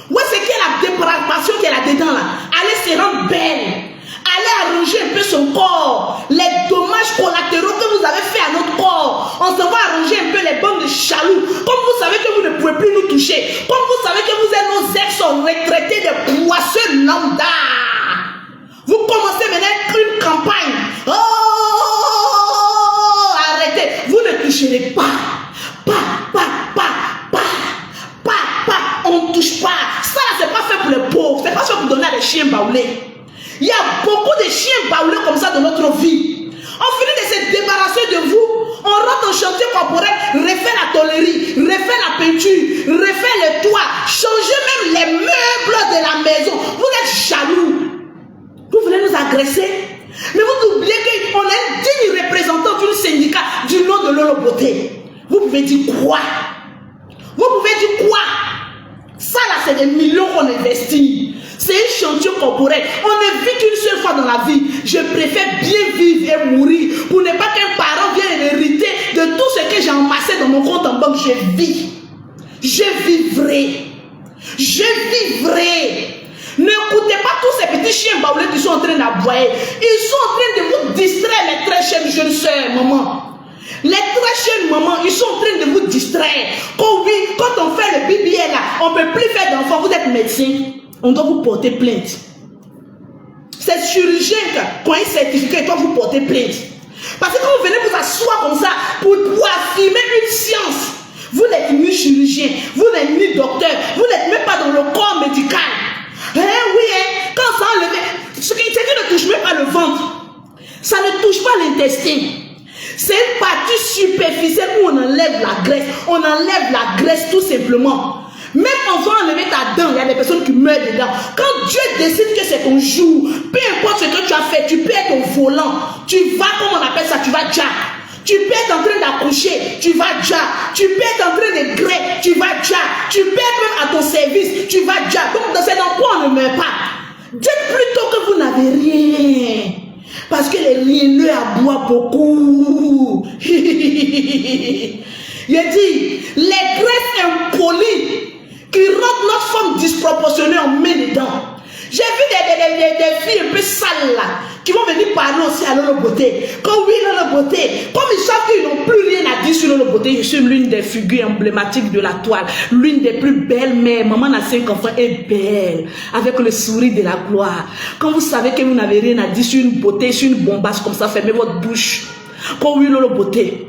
Où est-ce qu'il y a la dépravation qu'elle a dedans là? Allez se rendre belle. Allez arranger un peu son corps. Les dommages collatéraux que vous avez fait à notre corps. On se va arranger un peu les bandes de chaloux. Comme vous savez que vous ne pouvez plus nous toucher. Comme vous savez que vous êtes nos ex-retraités de poisseux lambda. Vous commencez maintenant une campagne. Oh, arrêtez. Vous ne toucherez pas. On ne touche pas. Ça, c'est pas fait pour les pauvres. C'est pas fait pour donner à des chiens baoulés. Il y a beaucoup de chiens baoulés comme ça dans notre vie. On finit de se débarrasser de vous. On rentre en chantier corporel, refait la tôlerie, refait la peinture, refait les toits, changez même les meubles de la maison. Vous êtes jaloux. Vous voulez nous agresser? Mais vous oubliez qu'on est un digne représentant d'un syndicat du nom de Lolo Beauté. Vous pouvez dire quoi? Vous pouvez dire quoi? Ça là, c'est des millions qu'on investit. C'est un chantier corporel. On ne vit qu'une seule fois dans la vie. Je préfère bien vivre et mourir pour ne pas qu'un parent vienne hériter de tout ce que j'ai amassé dans mon compte en banque. Je vis. Je vivrai. Je vivrai. N'écoutez pas tous ces petits chiens baoulés qui sont en train d'aboyer. Ils sont en train de vous distraire, mes très chères jeunes soeurs, maman. Les très jeunes mamans, ils sont en train de vous distraire. Quand on fait le BBL là, on ne peut plus faire d'enfants. Vous êtes médecin, on doit vous porter plainte. C'est chirurgien, quand il est certifié, il doit vous porter plainte. Parce que quand vous venez vous asseoir comme ça pour affirmer une science, vous n'êtes ni chirurgien, vous n'êtes ni docteur, vous n'êtes même pas dans le corps médical. Oui, quand ça enlève, ce qui ne touche même pas le ventre, ça ne touche pas l'intestin. C'est une partie superficielle où on enlève la graisse. On enlève la graisse tout simplement. Même en faisant enlever ta dent, il y a des personnes qui meurent dedans. Quand Dieu décide que c'est ton jour, peu importe ce que tu as fait, tu peux être au volant. Tu vas, comme on appelle ça, tu vas déjà. Tu peux être en train d'accoucher, tu vas déjà. Tu peux être en train de gré, tu vas déjà. Tu peux être même à ton service, tu vas déjà. Donc, c'est dans quoi on ne meurt pas. Dites plutôt que vous n'avez rien. Parce que les lieneux aboient beaucoup. Il dit, les graisses impolies qui rendent notre forme disproportionnée, on met dedans. J'ai vu des filles un peu sales là, qui vont venir parler aussi à Lolo Beauté. Quand oui, Lolo Beauté, comme ils savent qu'ils n'ont plus rien à dire sur Lolo Beauté, je suis l'une des figures emblématiques de la toile, l'une des plus belles mères. Maman a 5 enfants, est belle, avec le sourire de la gloire. Quand vous savez que vous n'avez rien à dire sur une beauté, sur une bombasse comme ça, fermez votre bouche. Quand oui, Lolo Beauté,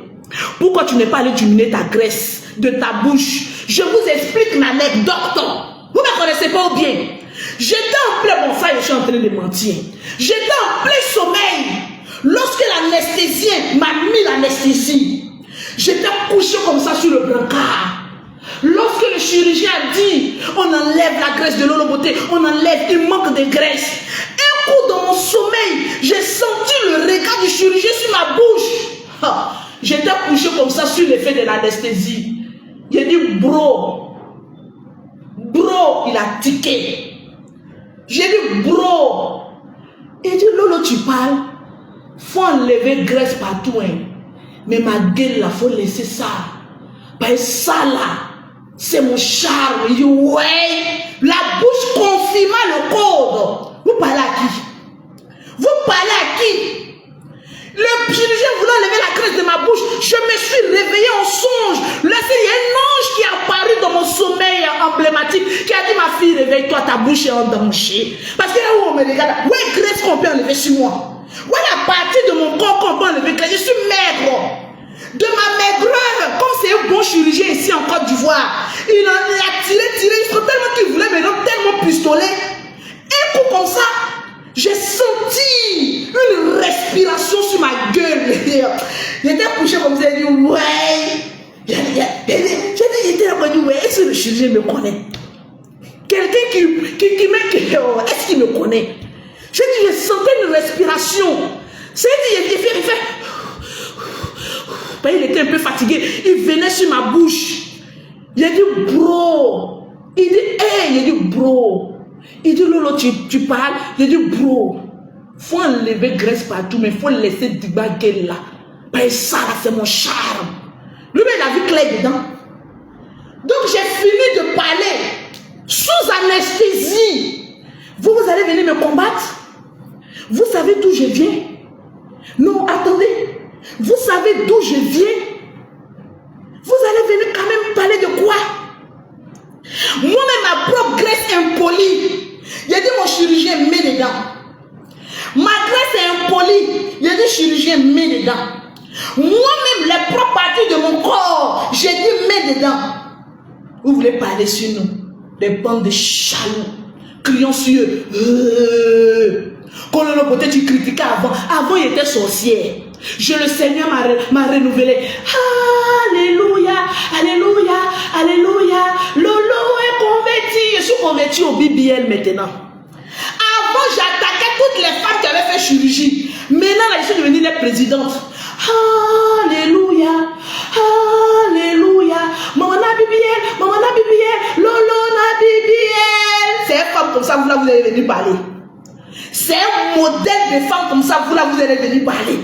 pourquoi tu n'es pas allé diminuer ta graisse de ta bouche? Je vous explique l'anecdote. Vous ne connaissez pas bien. J'étais en plein, mon frère, je suis en train de mentir. J'étais en plein sommeil. Lorsque l'anesthésien m'a mis l'anesthésie, j'étais couché comme ça sur le brancard. Lorsque le chirurgien a dit, on enlève la graisse de Lolo Beauté, on enlève, il manque de graisse. Un coup dans mon sommeil, j'ai senti le regard du chirurgien sur ma bouche. J'étais couché comme ça sur l'effet de l'anesthésie. Il a dit, bro, il a tiqué. J'ai dit, bro. Il dit, Lolo, tu parles. Faut enlever graisse partout. Hein. Mais ma gueule, là, faut laisser ça. Parce que ça, là, c'est mon charme. Il dit, ouais. La bouche confirma le code. Vous parlez à qui? Vous parlez à qui? Le chirurgien voulant enlever la graisse de ma bouche, je me suis réveillé en songe. Là, il y a un ange qui est apparu dans mon sommeil emblématique, qui a dit, ma fille, réveille-toi, ta bouche est en danger. Parce que là où on me regarde, où est graisse qu'on peut enlever sur moi? Où est la partie de mon corps qu'on peut enlever? Je suis maigre. De ma maigreur, comme c'est un bon chirurgien ici en Côte d'Ivoire, il a tiré, il faut tellement qu'il voulait me donner tellement pistolet. Un coup comme ça, j'ai senti une respiration sur ma gueule. J'étais couché comme ça, j'ai dit, ouais. J'étais là, ouais, est-ce que le chirurgien me connaît? Quelqu'un qui me... Est-ce qu'il me connaît? J'ai dit, je sentais une respiration. C'est dit, il fait... Il était un peu fatigué. Il venait sur ma bouche. J'ai dit, bro. Il dit, hey, j'ai dit, bro. Il dit, Lolo, tu parles? J'ai dit, bro. Faut enlever graisse partout, mais faut laisser débaguer là. Ben ça, là, c'est mon charme. Lui, il a vu clair dedans. Donc, j'ai fini de parler sous anesthésie. Vous allez venir me combattre? Vous savez d'où je viens? Non, attendez. Vous savez d'où je viens? Vous allez venir quand même parler de quoi? Moi-même, ma propre graisse impolie. J'ai dit, mon chirurgien, mets dedans. Ma graisse est impolie. J'ai dit, chirurgien, mets dedans. Moi-même, les propres parties de mon corps, j'ai dit, mets dedans. Vous voulez parler sur nous? Des bandes de chaloux, criant sur eux. Quand le côté tu critiquais avant. Avant, il était sorcier. Le Seigneur m'a renouvelé. Alléluia, alléluia, alléluia. Lolo est converti. Je suis converti au BBL maintenant. Avant, j'attaquais toutes les femmes qui avaient fait chirurgie. Maintenant, là, je suis devenue la présidente. Alléluia, alléluia. Maman a BBL, Lolo na BBL. C'est une femme comme ça, vous là, vous allez venir parler. C'est un modèle de femme comme ça, vous là, vous allez venir parler.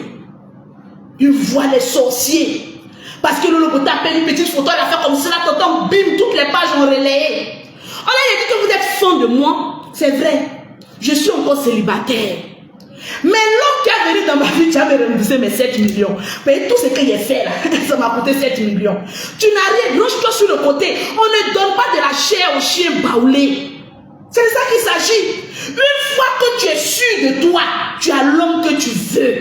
Il voit les sorciers. Parce que Lolo Bota a fait une petite photo, elle a fait comme cela, tonton, bim, toutes les pages ont relayé. On a dit que vous êtes fan de moi. C'est vrai. Je suis encore célibataire. Mais l'homme qui a venu dans ma vie, tu as remboursé mes 7 millions. Mais tout ce que j'ai fait là, ça m'a coûté 7 millions. Tu n'as rien, range-toi sur le côté. On ne donne pas de la chair aux chiens baoulés. C'est de ça qu'il s'agit. Une fois que tu es sûr de toi, tu as l'homme que tu veux.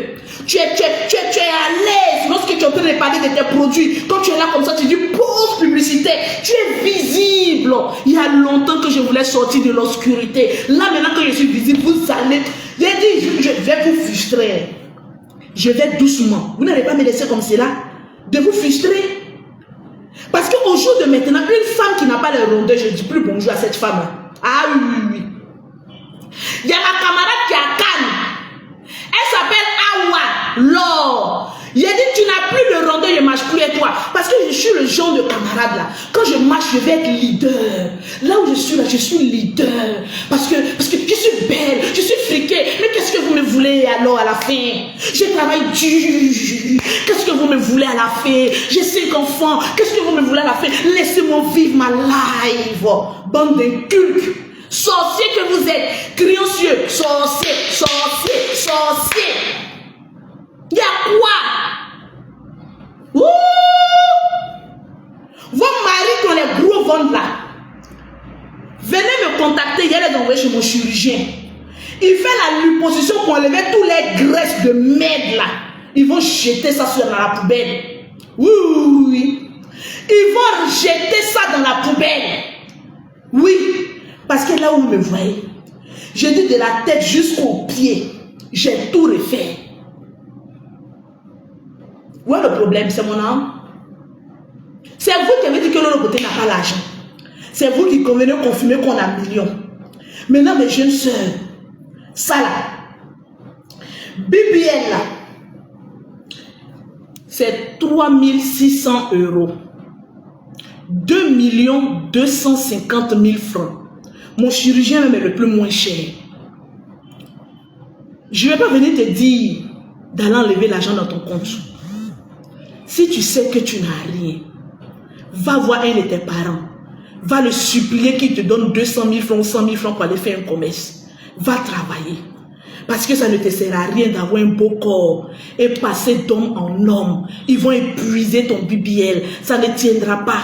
Tu es à l'aise lorsque tu es en train de parler de tes produits. Quand tu es là comme ça, tu dis pause publicitaire. Tu es visible. Il y a longtemps que je voulais sortir de l'obscurité. Là, maintenant que je suis visible, vous allez. J'ai dit, je vais vous frustrer. Je vais doucement. Vous n'allez pas me laisser comme cela. De vous frustrer. Parce qu'au jour de maintenant, une femme qui n'a pas les rondeurs, je ne dis plus bonjour à cette femme-là. Ah oui, oui, oui. Il y a ma camarade qui a Cannes. Elle s'appelle Awa. Laure. J'ai dit, tu n'as plus le rondeur, je ne marche plus avec toi. Parce que je suis le genre de camarade là. Quand je marche, je vais être leader. Là où je suis là, je suis leader. Parce que je suis belle, je suis friquée. Mais qu'est-ce que vous me voulez alors à la fin? Je travaille dur. Qu'est-ce que vous me voulez à la fin? J'ai 5 enfants. Qu'est-ce que vous me voulez à la fin? Laissez-moi vivre ma life. Bande d'incultes. Sorcier que vous êtes. Crions sur eux. Sorcier, sorcier, sorcier. Il y a quoi? Ouh! Vos maris qui ont les gros ventres là, venez me contacter, il y a les envoyer chez mon chirurgien. Il fait la liposuction pour enlever tous les graisses de merde là. Ils vont jeter ça sur la poubelle. Oui, oui, oui. Ils vont jeter ça dans la poubelle. Oui, parce que là où vous me voyez, je dis de la tête jusqu'aux pieds, j'ai tout refait. Où est le problème? C'est mon âme. C'est vous qui avez dit que l'autre côté n'a pas l'argent. C'est vous qui convenez confirmer qu'on a millions. Maintenant, mes jeunes soeurs, ça là, BBL là, c'est 3600 €. 2 250 000 francs. Mon chirurgien même est le plus moins cher. Je ne vais pas venir te dire d'aller enlever l'argent dans ton compte. Si tu sais que tu n'as rien, va voir un de tes parents. Va le supplier qu'il te donne 200 000 francs ou 100 000 francs pour aller faire un commerce. Va travailler. Parce que ça ne te sert à rien d'avoir un beau corps et passer d'homme en homme. Ils vont épuiser ton BBL. Ça ne tiendra pas.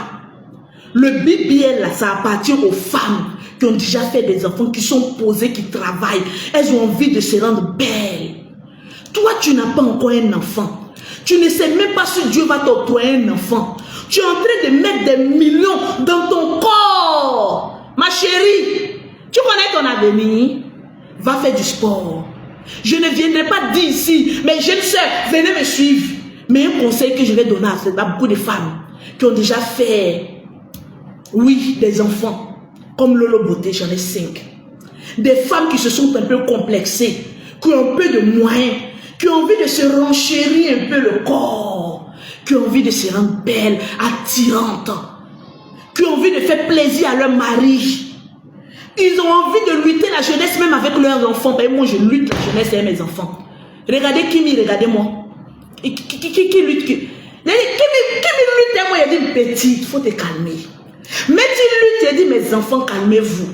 Le BBL, là, ça appartient aux femmes qui ont déjà fait des enfants, qui sont posées, qui travaillent. Elles ont envie de se rendre belles. Toi, tu n'as pas encore un enfant. Tu ne sais même pas si Dieu va t'octroyer un enfant. Tu es en train de mettre des millions dans ton corps. Ma chérie, tu connais ton avenir? Va faire du sport. Je ne viendrai pas dire ici, mais jeune soeur, venez me suivre. Mais un conseil que je vais donner à beaucoup de femmes qui ont déjà fait, oui, des enfants, comme Lolo Beauté, j'en ai 5. Des femmes qui se sont un peu complexées, qui ont un peu de moyens, qui ont envie de se renchérir un peu le corps, qui ont envie de se rendre belles, attirantes, qui ont envie de faire plaisir à leur mari. Ils ont envie de lutter la jeunesse même avec leurs enfants. Ben, moi, je lutte la jeunesse et mes enfants. Regardez Kimi, regardez-moi. Qui lutte Kimi lutte, moi, il dit petite, il faut te calmer. Mais tu luttes, il dit mes enfants, calmez-vous.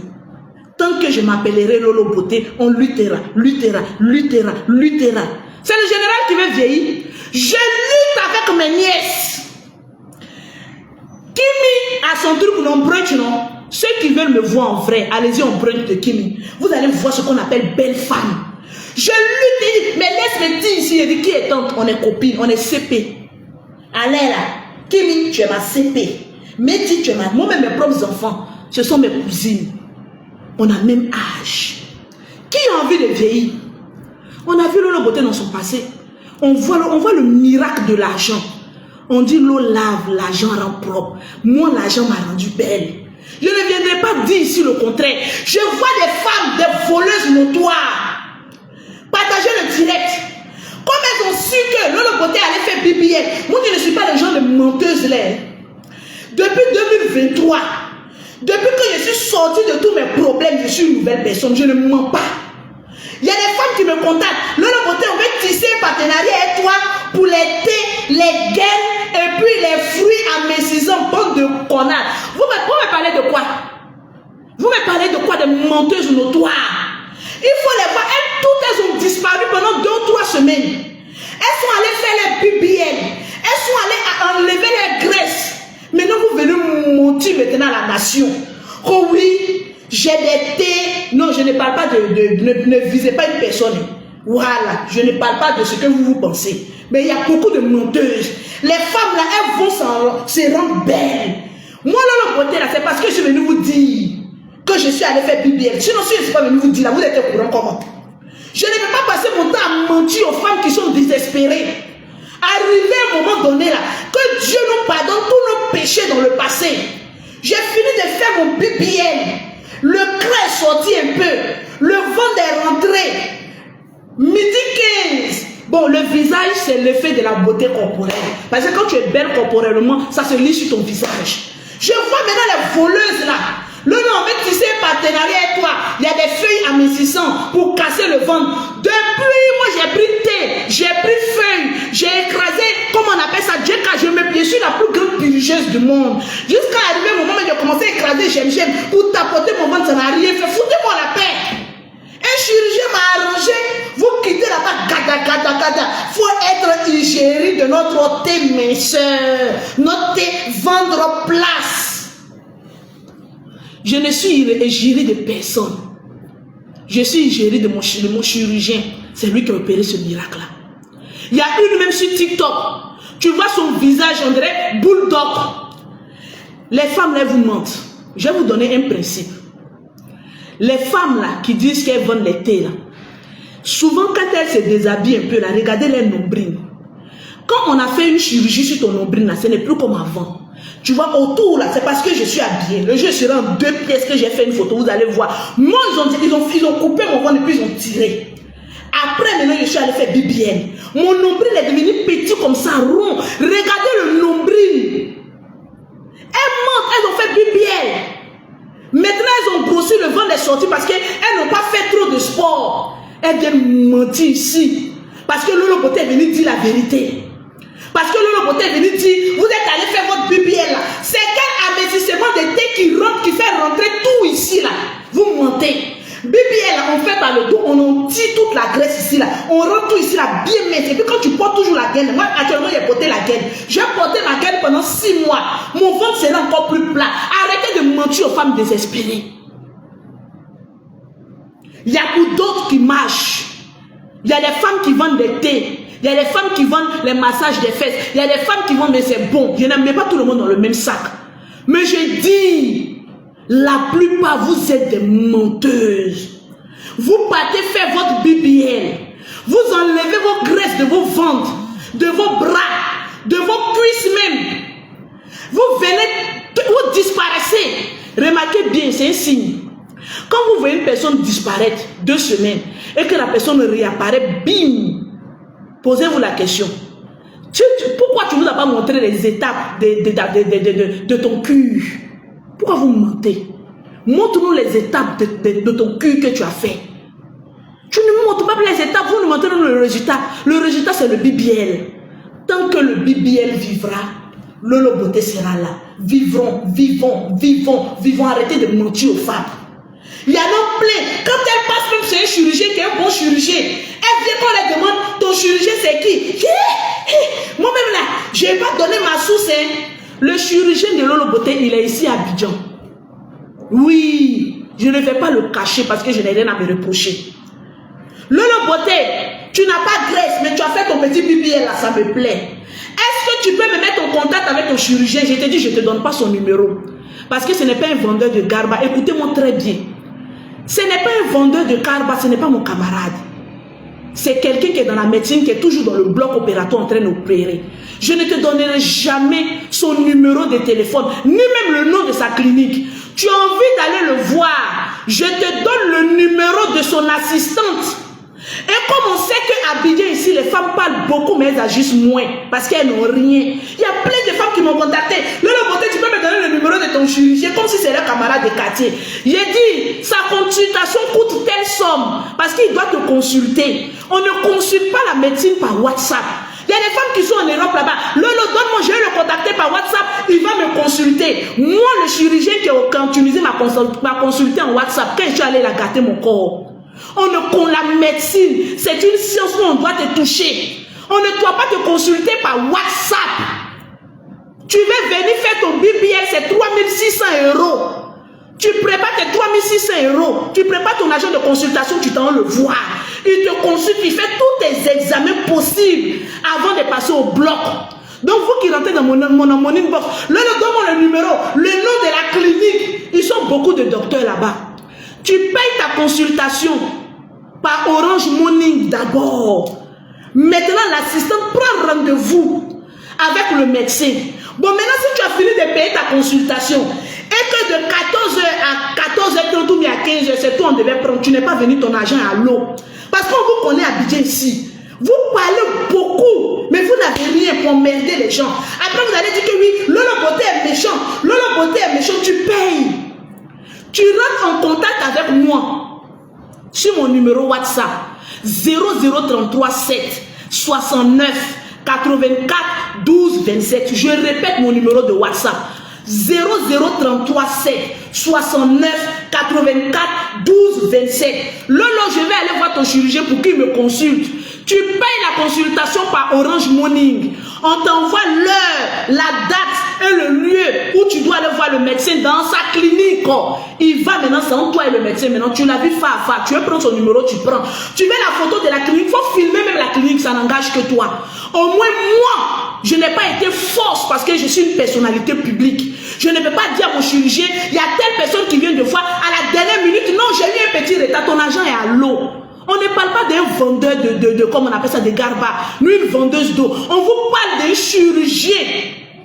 Tant que je m'appellerai Lolo Beauté, on luttera, luttera, luttera, luttera. C'est le général qui veut vieillir. Je lutte avec mes nièces. Kimi a son truc, non, brunch, non. Ceux qui veulent me voir en vrai, allez-y en brunch de Kimi. Vous allez voir ce qu'on appelle belle femme. Je lutte, mais laisse-moi dire ici, il dit qui est tante, on est copine, on est CP. Allez là, Kimi, tu es ma CP. Mehdi, tu es ma... Moi-même, mes propres enfants, ce sont mes cousines. On a même âge. Qui a envie de vieillir? On a vu Lolo Beauté dans son passé. On voit le miracle de l'argent. On dit l'eau lave, l'argent rend propre. Moi, l'argent m'a rendu belle. Je ne viendrai pas dire ici le contraire. Je vois des femmes, des voleuses notoires, partager le direct. Comme elles ont su que Lolo Beauté allait faire BBL. Moi, je ne suis pas le genre de menteuse là. Depuis 2023, depuis que je suis sortie de tous mes problèmes, je suis une nouvelle personne. Je ne mens pas. Il y a des femmes qui me contactent. Lolo Beauté, on veut tisser un partenariat avec toi pour les thés, les gaines et puis les fruits amincissants. Bande de connards. Vous me parlez de quoi? Vous me parlez de quoi? Des menteuses notoires. Il faut les voir. Toutes elles ont disparu pendant 2 ou 3 semaines. Elles sont allées faire les BBL. Elles sont allées enlever les graisses. Maintenant, vous venez mentir maintenant à la nation. Oh oui, j'ai des thés. Non, je ne parle pas ne visez pas une personne. Voilà, je ne parle pas de ce que vous pensez. Mais il y a beaucoup de menteuses. Les femmes là, elles vont se rendre belles. Moi, Lolo Beauté là, c'est parce que je suis venu vous dire que je suis allé faire BBL. Sinon, si je ne suis pas venu vous dire là, vous êtes au courant comment? Je ne vais pas passer mon temps à mentir aux femmes qui sont désespérées. Arrivé à un moment donné là, que Dieu nous pardonne tous nos péchés dans le passé. J'ai fini de faire mon BBL. Le craie est sorti un peu. Le ventre est rentré. Midi 15. Bon, le visage, c'est l'effet de la beauté corporelle. Parce que quand tu es belle corporellement, ça se lit sur ton visage. Je vois maintenant les voleuses là. Le nom, mais tu sais, partenariat avec toi, il y a des feuilles amincissantes pour casser le ventre. Depuis, moi, j'ai pris thé, j'ai pris feuilles, j'ai écrasé, comment on appelle ça, je suis la plus grande purgeuse du monde. Jusqu'à arriver au moment où j'ai commencé à écraser j'aime, pour tapoter mon ventre, ça n'a rien fait. Foutez-moi la paix. Un chirurgien m'a arrangé, vous quittez là-bas, gada. Faut être ingéri de notre thé minceur, notre thé vendre place. Je ne suis égérie de personne. Je suis égérie de mon chirurgien. C'est lui qui a opéré ce miracle-là. Il y a une même sur TikTok. Tu vois son visage, on dirait bulldog. Les femmes là vous mentent. Je vais vous donner un principe. Les femmes là qui disent qu'elles vendent les thés là, souvent quand elles se déshabillent un peu là, regardez les nombrils. Quand on a fait une chirurgie sur ton nombril là, ce n'est plus comme avant. Tu vois, autour là, c'est parce que je suis habillée. Le jeu sera en 2 pièces que j'ai fait une photo, vous allez voir. Moi, ils ont coupé mon ventre et puis ils ont tiré. Après, maintenant, je suis allée faire BBL. Mon nombril est devenu petit comme ça, rond. Regardez le nombril. Elles mentent, elles ont fait BBL. Maintenant, elles ont grossi, le ventre est sorti parce qu'elles n'ont pas fait trop de sport. Elles viennent mentir ici. Parce que Lolo Beauté est venu dire la vérité. Parce que Lolo Beauté est venu dire, vous êtes allé faire votre BBL là. C'est quel investissement de thé qui fait rentrer tout ici là. Vous mentez. BBL là, on fait par le dos, on tire toute la graisse ici là. On rentre tout ici là, bien mince. Et puis quand tu portes toujours la gaine, moi actuellement j'ai porté la gaine. J'ai porté ma gaine pendant 6 mois. Mon ventre sera encore plus plat. Arrêtez de mentir aux femmes désespérées. Il y a beaucoup d'autres qui marchent. Il y a des femmes qui vendent des thés. Il y a des femmes qui vendent les massages des fesses. Il y a des femmes qui vendent, mais c'est bon. Je n'aime pas tout le monde dans le même sac. Mais je dis, la plupart, vous êtes des menteuses. Vous partez faire votre BBL. Vous enlevez vos graisses de vos ventres, de vos bras, de vos cuisses même. Vous venez, vous disparaissez. Remarquez bien, c'est un signe. Quand vous voyez une personne disparaître 2 semaines et que la personne réapparaît, bim, posez-vous la question. Pourquoi tu ne nous as pas montré les étapes de ton cul? Pourquoi vous mentez? Montre-nous les étapes de ton cul que tu as fait. Tu ne me montres pas les étapes, vous nous montrez le résultat. Le résultat, c'est le BBL. Tant que le BBL vivra, Lolo Beauté sera là. Vivons. Arrêtez de mentir aux femmes. Il y en a plein. Quand elle passe même chez un chirurgien qui est un bon chirurgien, elle vient qu'on la demande, ton chirurgien c'est qui? Moi-même là, je n'ai pas donné ma source. Hein. Le chirurgien de Lolo Beauté, il est ici à Abidjan. Oui, je ne vais pas le cacher parce que je n'ai rien à me reprocher. Lolo Beauté, tu n'as pas graisse, mais tu as fait ton petit BBL là, ça me plaît. Est-ce que tu peux me mettre en contact avec ton chirurgien? Je te dis, je ne te donne pas son numéro. Parce que ce n'est pas un vendeur de garba. Écoutez-moi très bien. Ce n'est pas un vendeur de garba, ce n'est pas mon camarade. C'est quelqu'un qui est dans la médecine, qui est toujours dans le bloc opératoire en train d'opérer. Je ne te donnerai jamais son numéro de téléphone, ni même le nom de sa clinique. Tu as envie d'aller le voir. Je te donne le numéro de son assistante. Et comme on sait qu'à Abidjan ici, les femmes parlent beaucoup, mais elles agissent moins, parce qu'elles n'ont rien. Il y a plein de femmes qui m'ont contacté. Lolo Beauté, tu peux me donner le numéro de ton chirurgien, comme si c'était un camarade de quartier. J'ai dit, sa consultation coûte telle somme, parce qu'il doit te consulter. On ne consulte pas la médecine par WhatsApp. Il y a des femmes qui sont en Europe là-bas. Lolo, donne-moi, je vais le contacter par WhatsApp, il va me consulter. Moi, le chirurgien qui a utilisé m'a consulté en WhatsApp, quand je suis allé la gâter mon corps. La médecine, c'est une science où on doit te toucher. On ne doit pas te consulter par WhatsApp. Tu veux venir faire ton BBL, c'est 3600 €. Tu prépares tes 3600 €. Tu prépares ton agent de consultation, tu t'en le vois. Il te consulte, il fait tous tes examens possibles avant de passer au bloc. Donc vous qui rentrez dans mon inbox, donne-moi le numéro, le nom de la clinique. Ils sont beaucoup de docteurs là-bas. Tu payes ta consultation par Orange Money d'abord. Maintenant, l'assistante prend rendez-vous avec le médecin. Bon, maintenant, si tu as fini de payer ta consultation et que de 14h à 14h30 ou à 15h, c'est toi on devait prendre, tu n'es pas venu ton argent à l'eau. Parce qu'on vous connaît à Abidjan ici. Vous parlez beaucoup, mais vous n'avez rien pour emmerder les gens. Après, vous allez dire que oui, Lolo Beauté est méchant. Lolo Beauté est méchant, tu payes. Tu rentres en contact avec moi sur mon numéro WhatsApp 0033 7 69 84 12 27. Je répète mon numéro de WhatsApp 0033 7 69 84 12 27. Lolo, je vais aller voir ton chirurgien pour qu'il me consulte. Tu payes la consultation par Orange Money. On t'envoie l'heure, la date et le lieu où tu dois aller voir le médecin dans sa clinique. Il va maintenant, c'est entre toi et le médecin. Maintenant, tu l'as vu face à face. Tu veux prendre son numéro, tu prends. Tu veux la photo de la clinique. Il faut filmer même la clinique, ça n'engage que toi. Au moins, moi, je n'ai pas été force parce que je suis une personnalité publique. Je ne peux pas dire à mon chirurgien, il y a telle personne qui vient de voir à la dernière minute. Non, j'ai eu un petit retard, ton argent est à l'eau. On ne parle pas d'un vendeur comme on appelle ça, de garba, nous une vendeuse d'eau. On vous parle d'un chirurgien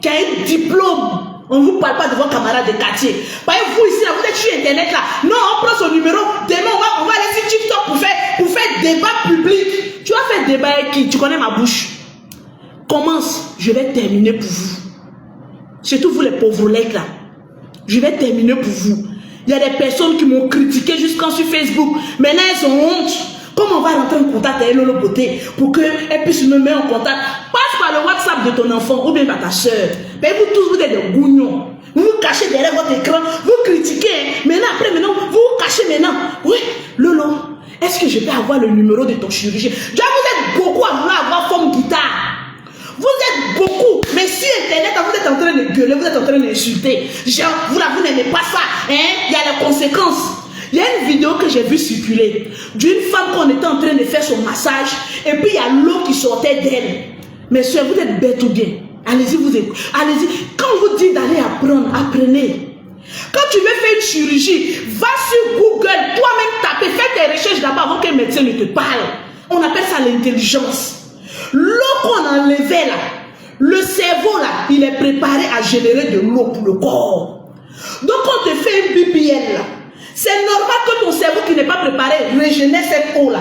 qui a un diplôme. On ne vous parle pas de vos camarades de quartier. Par exemple, vous ici, là, vous êtes sur Internet là. Non, on prend son numéro. Demain, on va aller sur TikTok pour faire débat public. Tu vas faire débat avec qui? Tu connais ma bouche. Commence. Je vais terminer pour vous. Surtout vous les pauvres lecs là. Je vais terminer pour vous. Il y a des personnes qui m'ont critiqué jusqu'en sur Facebook. Maintenant, elles ont honte. Comment on va rentrer en contact avec Lolo Beauté pour qu'elle puisse me mettre en contact? Passe par le WhatsApp de ton enfant ou bien par ta soeur. Mais vous tous, vous êtes des gougnons. Vous vous cachez derrière votre écran. Vous critiquez. Maintenant, vous vous cachez maintenant. Oui, Lolo, est-ce que je peux avoir le numéro de ton chirurgien? Déjà, vous êtes beaucoup à vouloir avoir forme guitare. Vous êtes beaucoup, mais sur Internet, vous êtes en train de gueuler, vous êtes en train d'insulter. Genre, vous n'aimez pas ça, hein? Il y a les conséquences. Il y a une vidéo que j'ai vue circuler d'une femme qu'on était en train de faire son massage, et puis il y a l'eau qui sortait d'elle. Mais soeur, vous êtes bête ou bien? Allez-y, allez-y. Quand on vous dit d'aller apprendre, apprenez. Quand tu veux faire une chirurgie, va sur Google, toi-même taper, fais tes recherches d'abord avant qu'un médecin ne te parle. On appelle ça l'intelligence. L'eau qu'on enlevait là, le cerveau là, il est préparé à générer de l'eau pour le corps. Donc quand on te fait un BBL là, c'est normal que ton cerveau qui n'est pas préparé régénère cette eau là.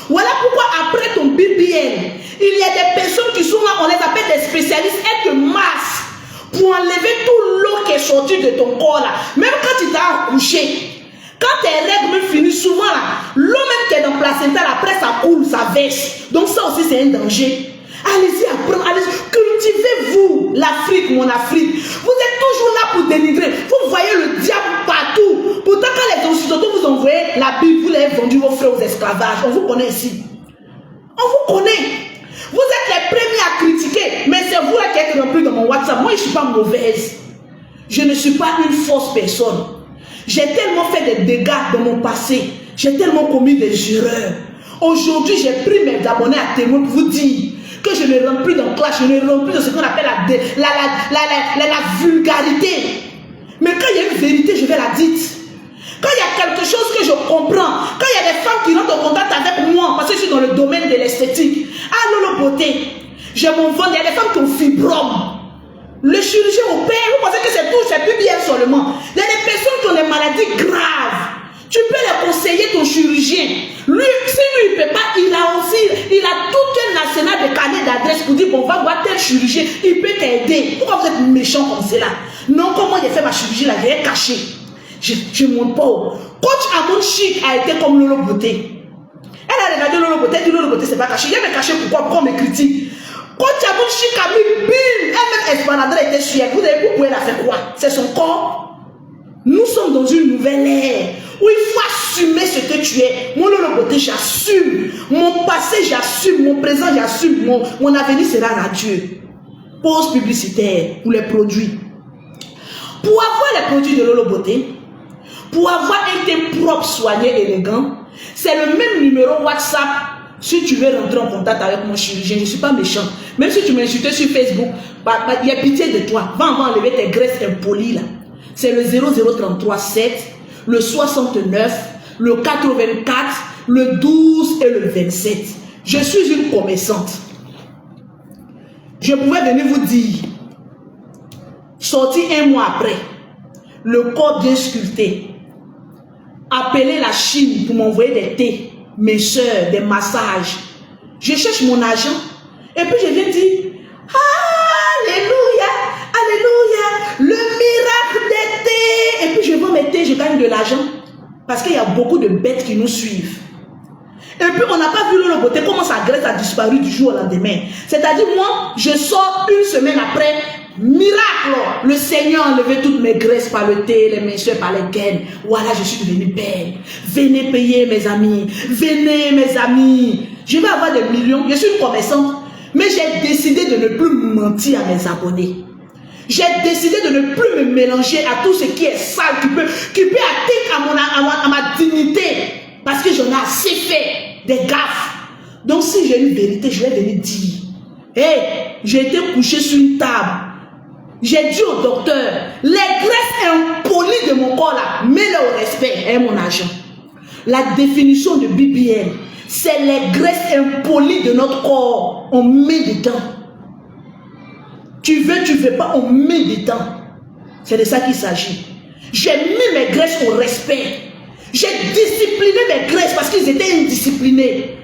Voilà pourquoi après ton BBL, Il y a des personnes qui sont là, on les appelle des spécialistes, elles te massent pour enlever tout l'eau qui est sortie de ton corps là. Même quand tu t'as accouché, quand tes règles me finissent souvent là, l'eau même qui est dans le placenta là, après ça coule, ça verse. Donc ça aussi c'est un danger. Allez-y apprendre, allez-y, cultivez-vous l'Afrique, mon Afrique. Vous êtes toujours là pour dénigrer. Vous voyez le diable partout. Pourtant quand les occidentaux vous envoyez la Bible, vous l'avez vendu vos frères aux esclavages. On vous connaît ici. On vous connaît. Vous êtes les premiers à critiquer, mais c'est vous là qui êtes remplis dans mon WhatsApp. Moi, je ne suis pas mauvaise. Je ne suis pas une fausse personne. J'ai tellement fait des dégâts dans mon passé. J'ai tellement commis des erreurs. Aujourd'hui, j'ai pris mes abonnés à témoin pour vous dire que je ne rentre plus dans le clash, je ne rentre plus dans ce qu'on appelle la vulgarité. Mais quand il y a une vérité, je vais la dire. Quand il y a quelque chose que je comprends, quand il y a des femmes qui rentrent en contact avec moi, parce que je suis dans le domaine de l'esthétique, ah Lolo Beauté, j'ai mon ventre, il y a des femmes qui ont fibrome. Le chirurgien opère, vous pensez que c'est tout, c'est plus bien seulement. Il y a des personnes qui ont des maladies graves. Tu peux les conseiller ton chirurgien. Lui, si lui il ne peut pas, il a tout un arsenal de carnet d'adresse pour dire, bon, va voir tel chirurgien, il peut t'aider. Pourquoi vous êtes méchant comme cela? Non, comment j'ai fait ma chirurgie là, j'ai caché. Je ne montre pas. Coach Amon Chic a été comme Lolo Beauté. Elle a regardé Lolo Beauté, elle dit Lolo Beauté, c'est pas caché. Il me caché pourquoi on me critique. Coach Amon Chic a mis bim, elle-même Esplanadra était sur elle. Vous pouvez la faire quoi? C'est son corps. Nous sommes dans une nouvelle ère où il faut assumer ce que tu es. Mon Lolo Beauté, j'assume. Mon passé, j'assume. Mon présent, j'assume. Mon avenir sera radieux. Pause publicitaire pour les produits. Pour avoir les produits de Lolo Beauté, pour avoir un teint propre, soigné, élégant, c'est le même numéro WhatsApp. Si tu veux rentrer en contact avec mon chirurgien, je ne suis pas méchant. Même si tu m'insultes sur Facebook, il y a pitié de toi. Va enlever tes graisses impolies là. C'est le 0033 7, le 69, le 84, le 12 et le 27. Je suis une commerçante. Je pouvais venir vous dire, sorti un mois après, le corps bien sculpté, appeler la Chine pour m'envoyer des thés, mes soeurs, des massages. Je cherche mon argent et puis je viens dire, alléluia, alléluia, le miracle des thés. Et puis je vends mes thés, je gagne de l'argent. Parce qu'il y a beaucoup de bêtes qui nous suivent. Et puis on n'a pas vu Lolo Beauté, comment sa graisse a disparu du jour au lendemain. C'est-à-dire moi, je sors une semaine après, miracle, le Seigneur a enlevé toutes mes graisses par le thé, les messieurs par les gaines. Voilà, je suis devenue belle. Venez payer mes amis. Venez mes amis. Je vais avoir des millions. Je suis une commerçante. Mais j'ai décidé de ne plus mentir à mes abonnés. J'ai décidé de ne plus me mélanger à tout ce qui est sale, qui peut atteindre à ma dignité. Parce que j'en ai assez fait des gaffes. Donc si j'ai une vérité, je vais venir dire. Hey, j'ai été couché sur une table. J'ai dit au docteur, les graisses impolies de mon corps là, mets-les au respect, et mon argent. La définition de BBL, c'est les graisses impolies de notre corps. On met dedans. Tu veux pas, on met dedans. C'est de ça qu'il s'agit. J'ai mis mes graisses au respect. J'ai discipliné mes graisses parce qu'ils étaient indisciplinés.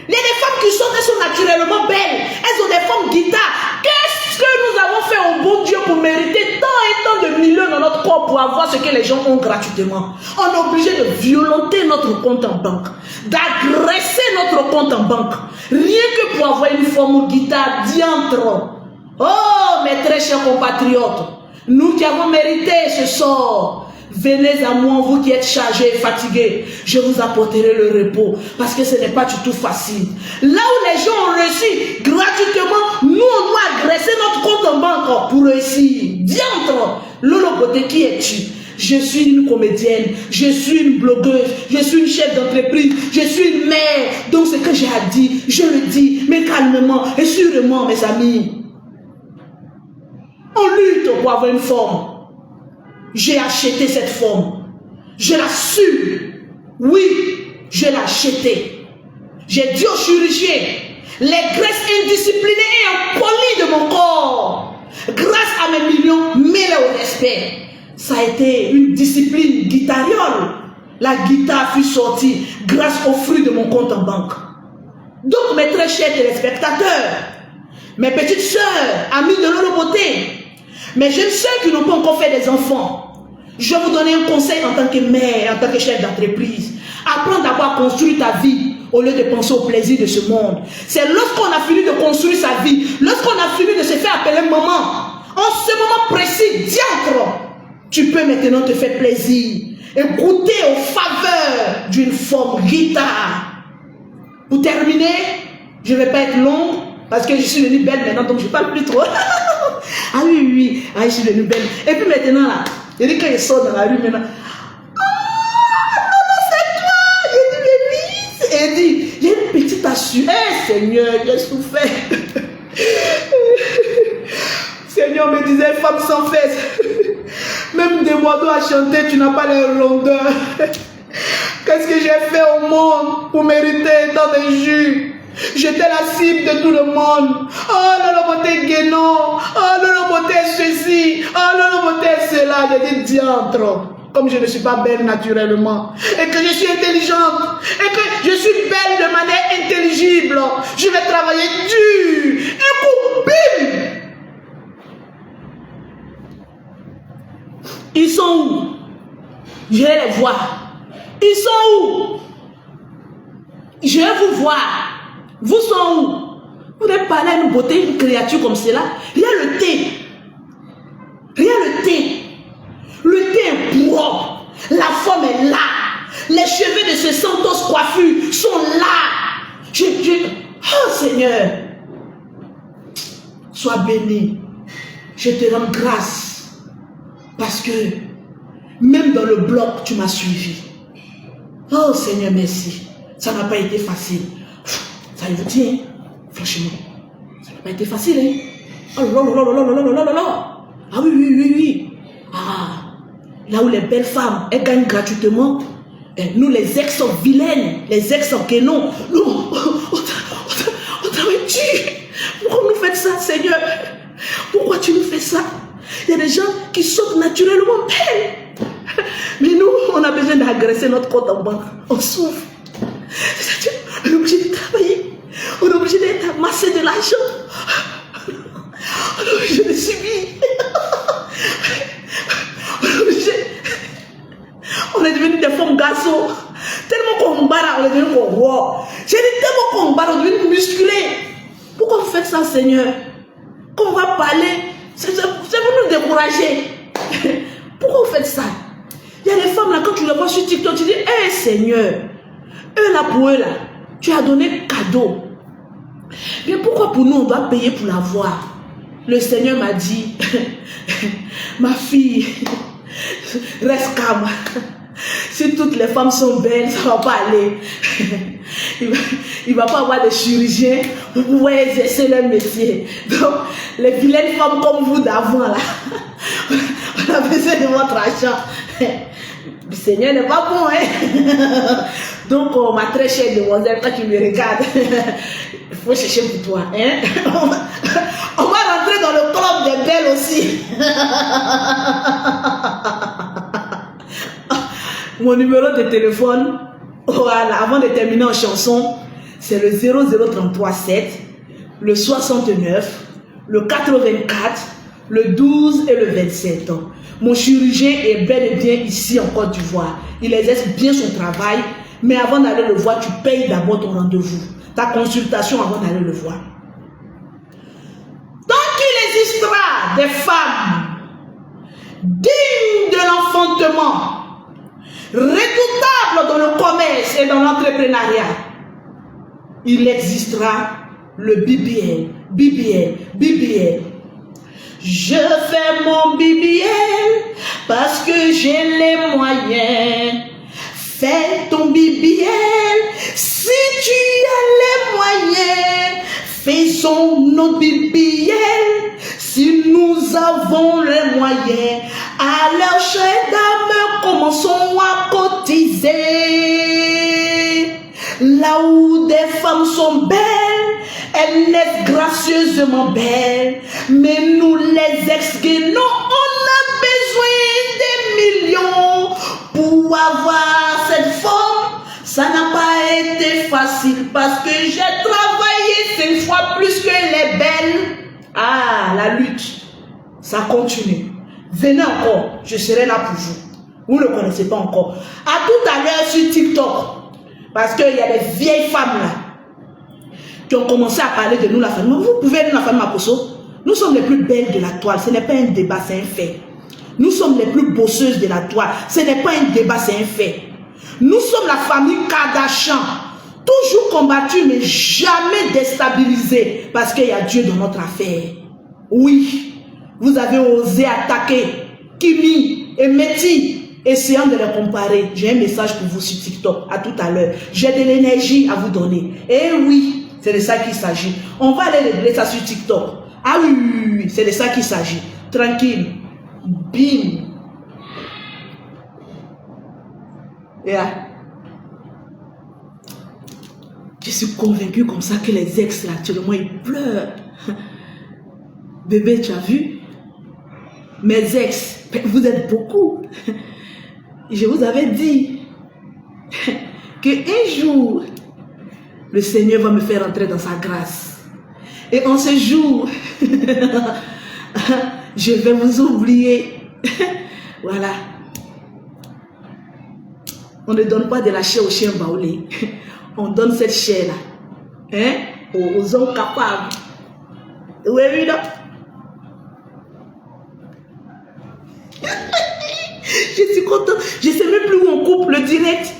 Il y a des femmes qui sont, elles sont naturellement belles. Elles ont des formes guitares. Qu'est-ce que nous avons fait au bon Dieu pour mériter tant et tant de millions dans notre corps pour avoir ce que les gens ont gratuitement? On est obligé de violenter notre compte en banque, d'agresser notre compte en banque. Rien que pour avoir une forme guitare diantre. Oh, mes très chers compatriotes, nous qui avons mérité ce sort, venez à moi, vous qui êtes chargés et fatigués, je vous apporterai le repos, parce que ce n'est pas du tout facile. Là où les gens ont réussi gratuitement, nous on doit agresser notre compte en banque pour réussir. Diantre, Lolo Beauté, qui es-tu? Je suis une comédienne, je suis une blogueuse, je suis une chef d'entreprise, je suis une mère. Donc ce que j'ai à dire, je le dis, mais calmement et sûrement, mes amis. On lutte pour avoir une forme. J'ai acheté cette forme. Je l'assume. Oui, je l'ai acheté. J'ai dit au chirurgien, les graisses indisciplinées et impolies de mon corps, grâce à mes millions, mets-les au respect. Ça a été une discipline guitariole. La guitare fut sortie grâce aux fruits de mon compte en banque. Donc, mes très chers téléspectateurs, mes petites sœurs, amies de Lolo Beauté, mes jeunes sœurs qui n'ont pas encore fait des enfants, je vais vous donner un conseil en tant que mère, en tant que chef d'entreprise. Apprends d'abord à construire ta vie au lieu de penser au plaisir de ce monde. C'est lorsqu'on a fini de construire sa vie, lorsqu'on a fini de se faire appeler maman, en ce moment précis, diantre, tu peux maintenant te faire plaisir et goûter aux faveurs d'une forme guitare. Pour terminer, je ne vais pas être longue parce que je suis devenue belle maintenant, donc je ne parle plus trop. Ah oui, oui, ah, je suis devenue belle. Et puis maintenant, là, je dis quand je sors dans la rue maintenant, et dit, j'ai une petite assurance. Seigneur, j'ai souffert. Seigneur me disait, femme sans fesses. Même des moineaux à chanter, tu n'as pas les rondeurs. Qu'est-ce que j'ai fait au monde pour mériter tant d'injures? J'étais la cible de tout le monde. Oh, Lolo Beauté guénon. Oh, Lolo Beauté ceci. Oh, Lolo Beauté cela. J'ai dit, diantre. Comme je ne suis pas belle naturellement, et que je suis intelligente, et que je suis belle de manière intelligible, je vais travailler dur. Un coup, bim! Ils sont où? Je vais les voir. Ils sont où? Je vais vous voir. Vous sont où? Vous devez parler à une beauté, une créature comme cela. Rien le thé. Rien le thé. Le thé est propre, la forme est là, les cheveux de ce Santos coiffus sont là. Oh Seigneur, sois béni, je te rends grâce, parce que même dans le bloc, tu m'as suivi. Oh Seigneur, merci, ça n'a pas été facile. Ça vous dit, hein? Franchement, ça n'a pas été facile. Hein? Oh là là là là là là là là. Ah oui, oui, oui, oui. Ah. Là où les belles femmes, elles gagnent gratuitement. Et nous, les ex-vilaines, les ex-guénons, nous, on travaille dur. Pourquoi nous faites ça, Seigneur? Pourquoi tu nous fais ça? Il y a des gens qui sortent naturellement belles. Mais nous, on a besoin d'agresser notre compte en banque. On souffre. On est obligé de travailler. On est obligé d'être amassé de l'argent. On est obligé de subir. On est devenu des femmes gazos. Tellement qu'on barre, on est devenu roi. J'ai dit tellement qu'on barre, on est devenu musclé. Pourquoi vous faites ça, Seigneur? Quand on va parler, c'est pour nous décourager. Pourquoi vous faites ça? Il y a des femmes là, quand tu les vois sur TikTok, tu dis, hé Seigneur, eux là pour eux là, tu as donné cadeau. Mais pourquoi pour nous on doit payer pour la voir? Le Seigneur m'a dit, ma fille, reste calme. Si toutes les femmes sont belles, ça ne va pas aller. Il ne va pas avoir de chirurgiens pour pouvoir exercer leur métier. Donc, les vilaines femmes comme vous d'avant, là, on a besoin de votre argent. Le Seigneur n'est pas bon, hein? Donc, ma très chère demoiselle, toi qui me regardes, il faut chercher pour toi. Hein? On va rentrer dans le club des belles aussi. Mon numéro de téléphone, voilà, avant de terminer en chanson, c'est le 00337, le 69, le 84, le 12 et le 27. Mon chirurgien est bel et bien ici en Côte d'Ivoire. Il exerce bien son travail, mais avant d'aller le voir, tu payes d'abord ton rendez-vous, ta consultation avant d'aller le voir. Tant qu'il existera des femmes dignes de l'enfantement, redoutable dans le commerce et dans l'entrepreneuriat, il existera le BBL. Je fais mon BBL parce que j'ai les moyens. Fais ton BBL si tu as les moyens. Faisons nos BBL si nous avons les moyens. Alors, chers dames, commençons à cotiser. Là où des femmes sont belles, elles naissent gracieusement belles. Mais nous, les ex-guénons, on a besoin des millions pour avoir cette forme. Ça n'a pas été facile parce que j'ai travaillé 5 fois plus que les belles. Ah, la lutte, ça continue. Venez encore, je serai là pour vous. Vous ne connaissez pas encore. À tout à l'heure sur TikTok, parce qu'il y a des vieilles femmes là qui ont commencé à parler de nous, la famille. Vous pouvez être la famille Maposo. Nous sommes les plus belles de la toile. Ce n'est pas un débat, c'est un fait. Nous sommes les plus bosseuses de la toile. Ce n'est pas un débat, c'est un fait. Nous sommes la famille Kardashian. Toujours combattue, mais jamais déstabilisée. Parce qu'il y a Dieu dans notre affaire. Oui, vous avez osé attaquer Kimi et Meti, essayant de les comparer. J'ai un message pour vous sur TikTok. À tout à l'heure. J'ai de l'énergie à vous donner. Et oui, c'est de ça qu'il s'agit. On va aller régler ça sur TikTok. Ah oui, oui, oui, c'est de ça qu'il s'agit. Tranquille. Bim. Yeah. Je suis convaincue comme ça que les ex, là, actuellement, ils pleurent. Bébé, tu as vu? Mes ex, vous êtes beaucoup. Je vous avais dit qu'un jour, le Seigneur va me faire entrer dans sa grâce. Et en ce jour, je vais vous oublier. Voilà. On ne donne pas de la chair aux chiens baoulés. On donne cette chair-là, hein, aux hommes capables. Oui, oui, non. Je suis contente. Je ne sais même plus où on coupe le direct.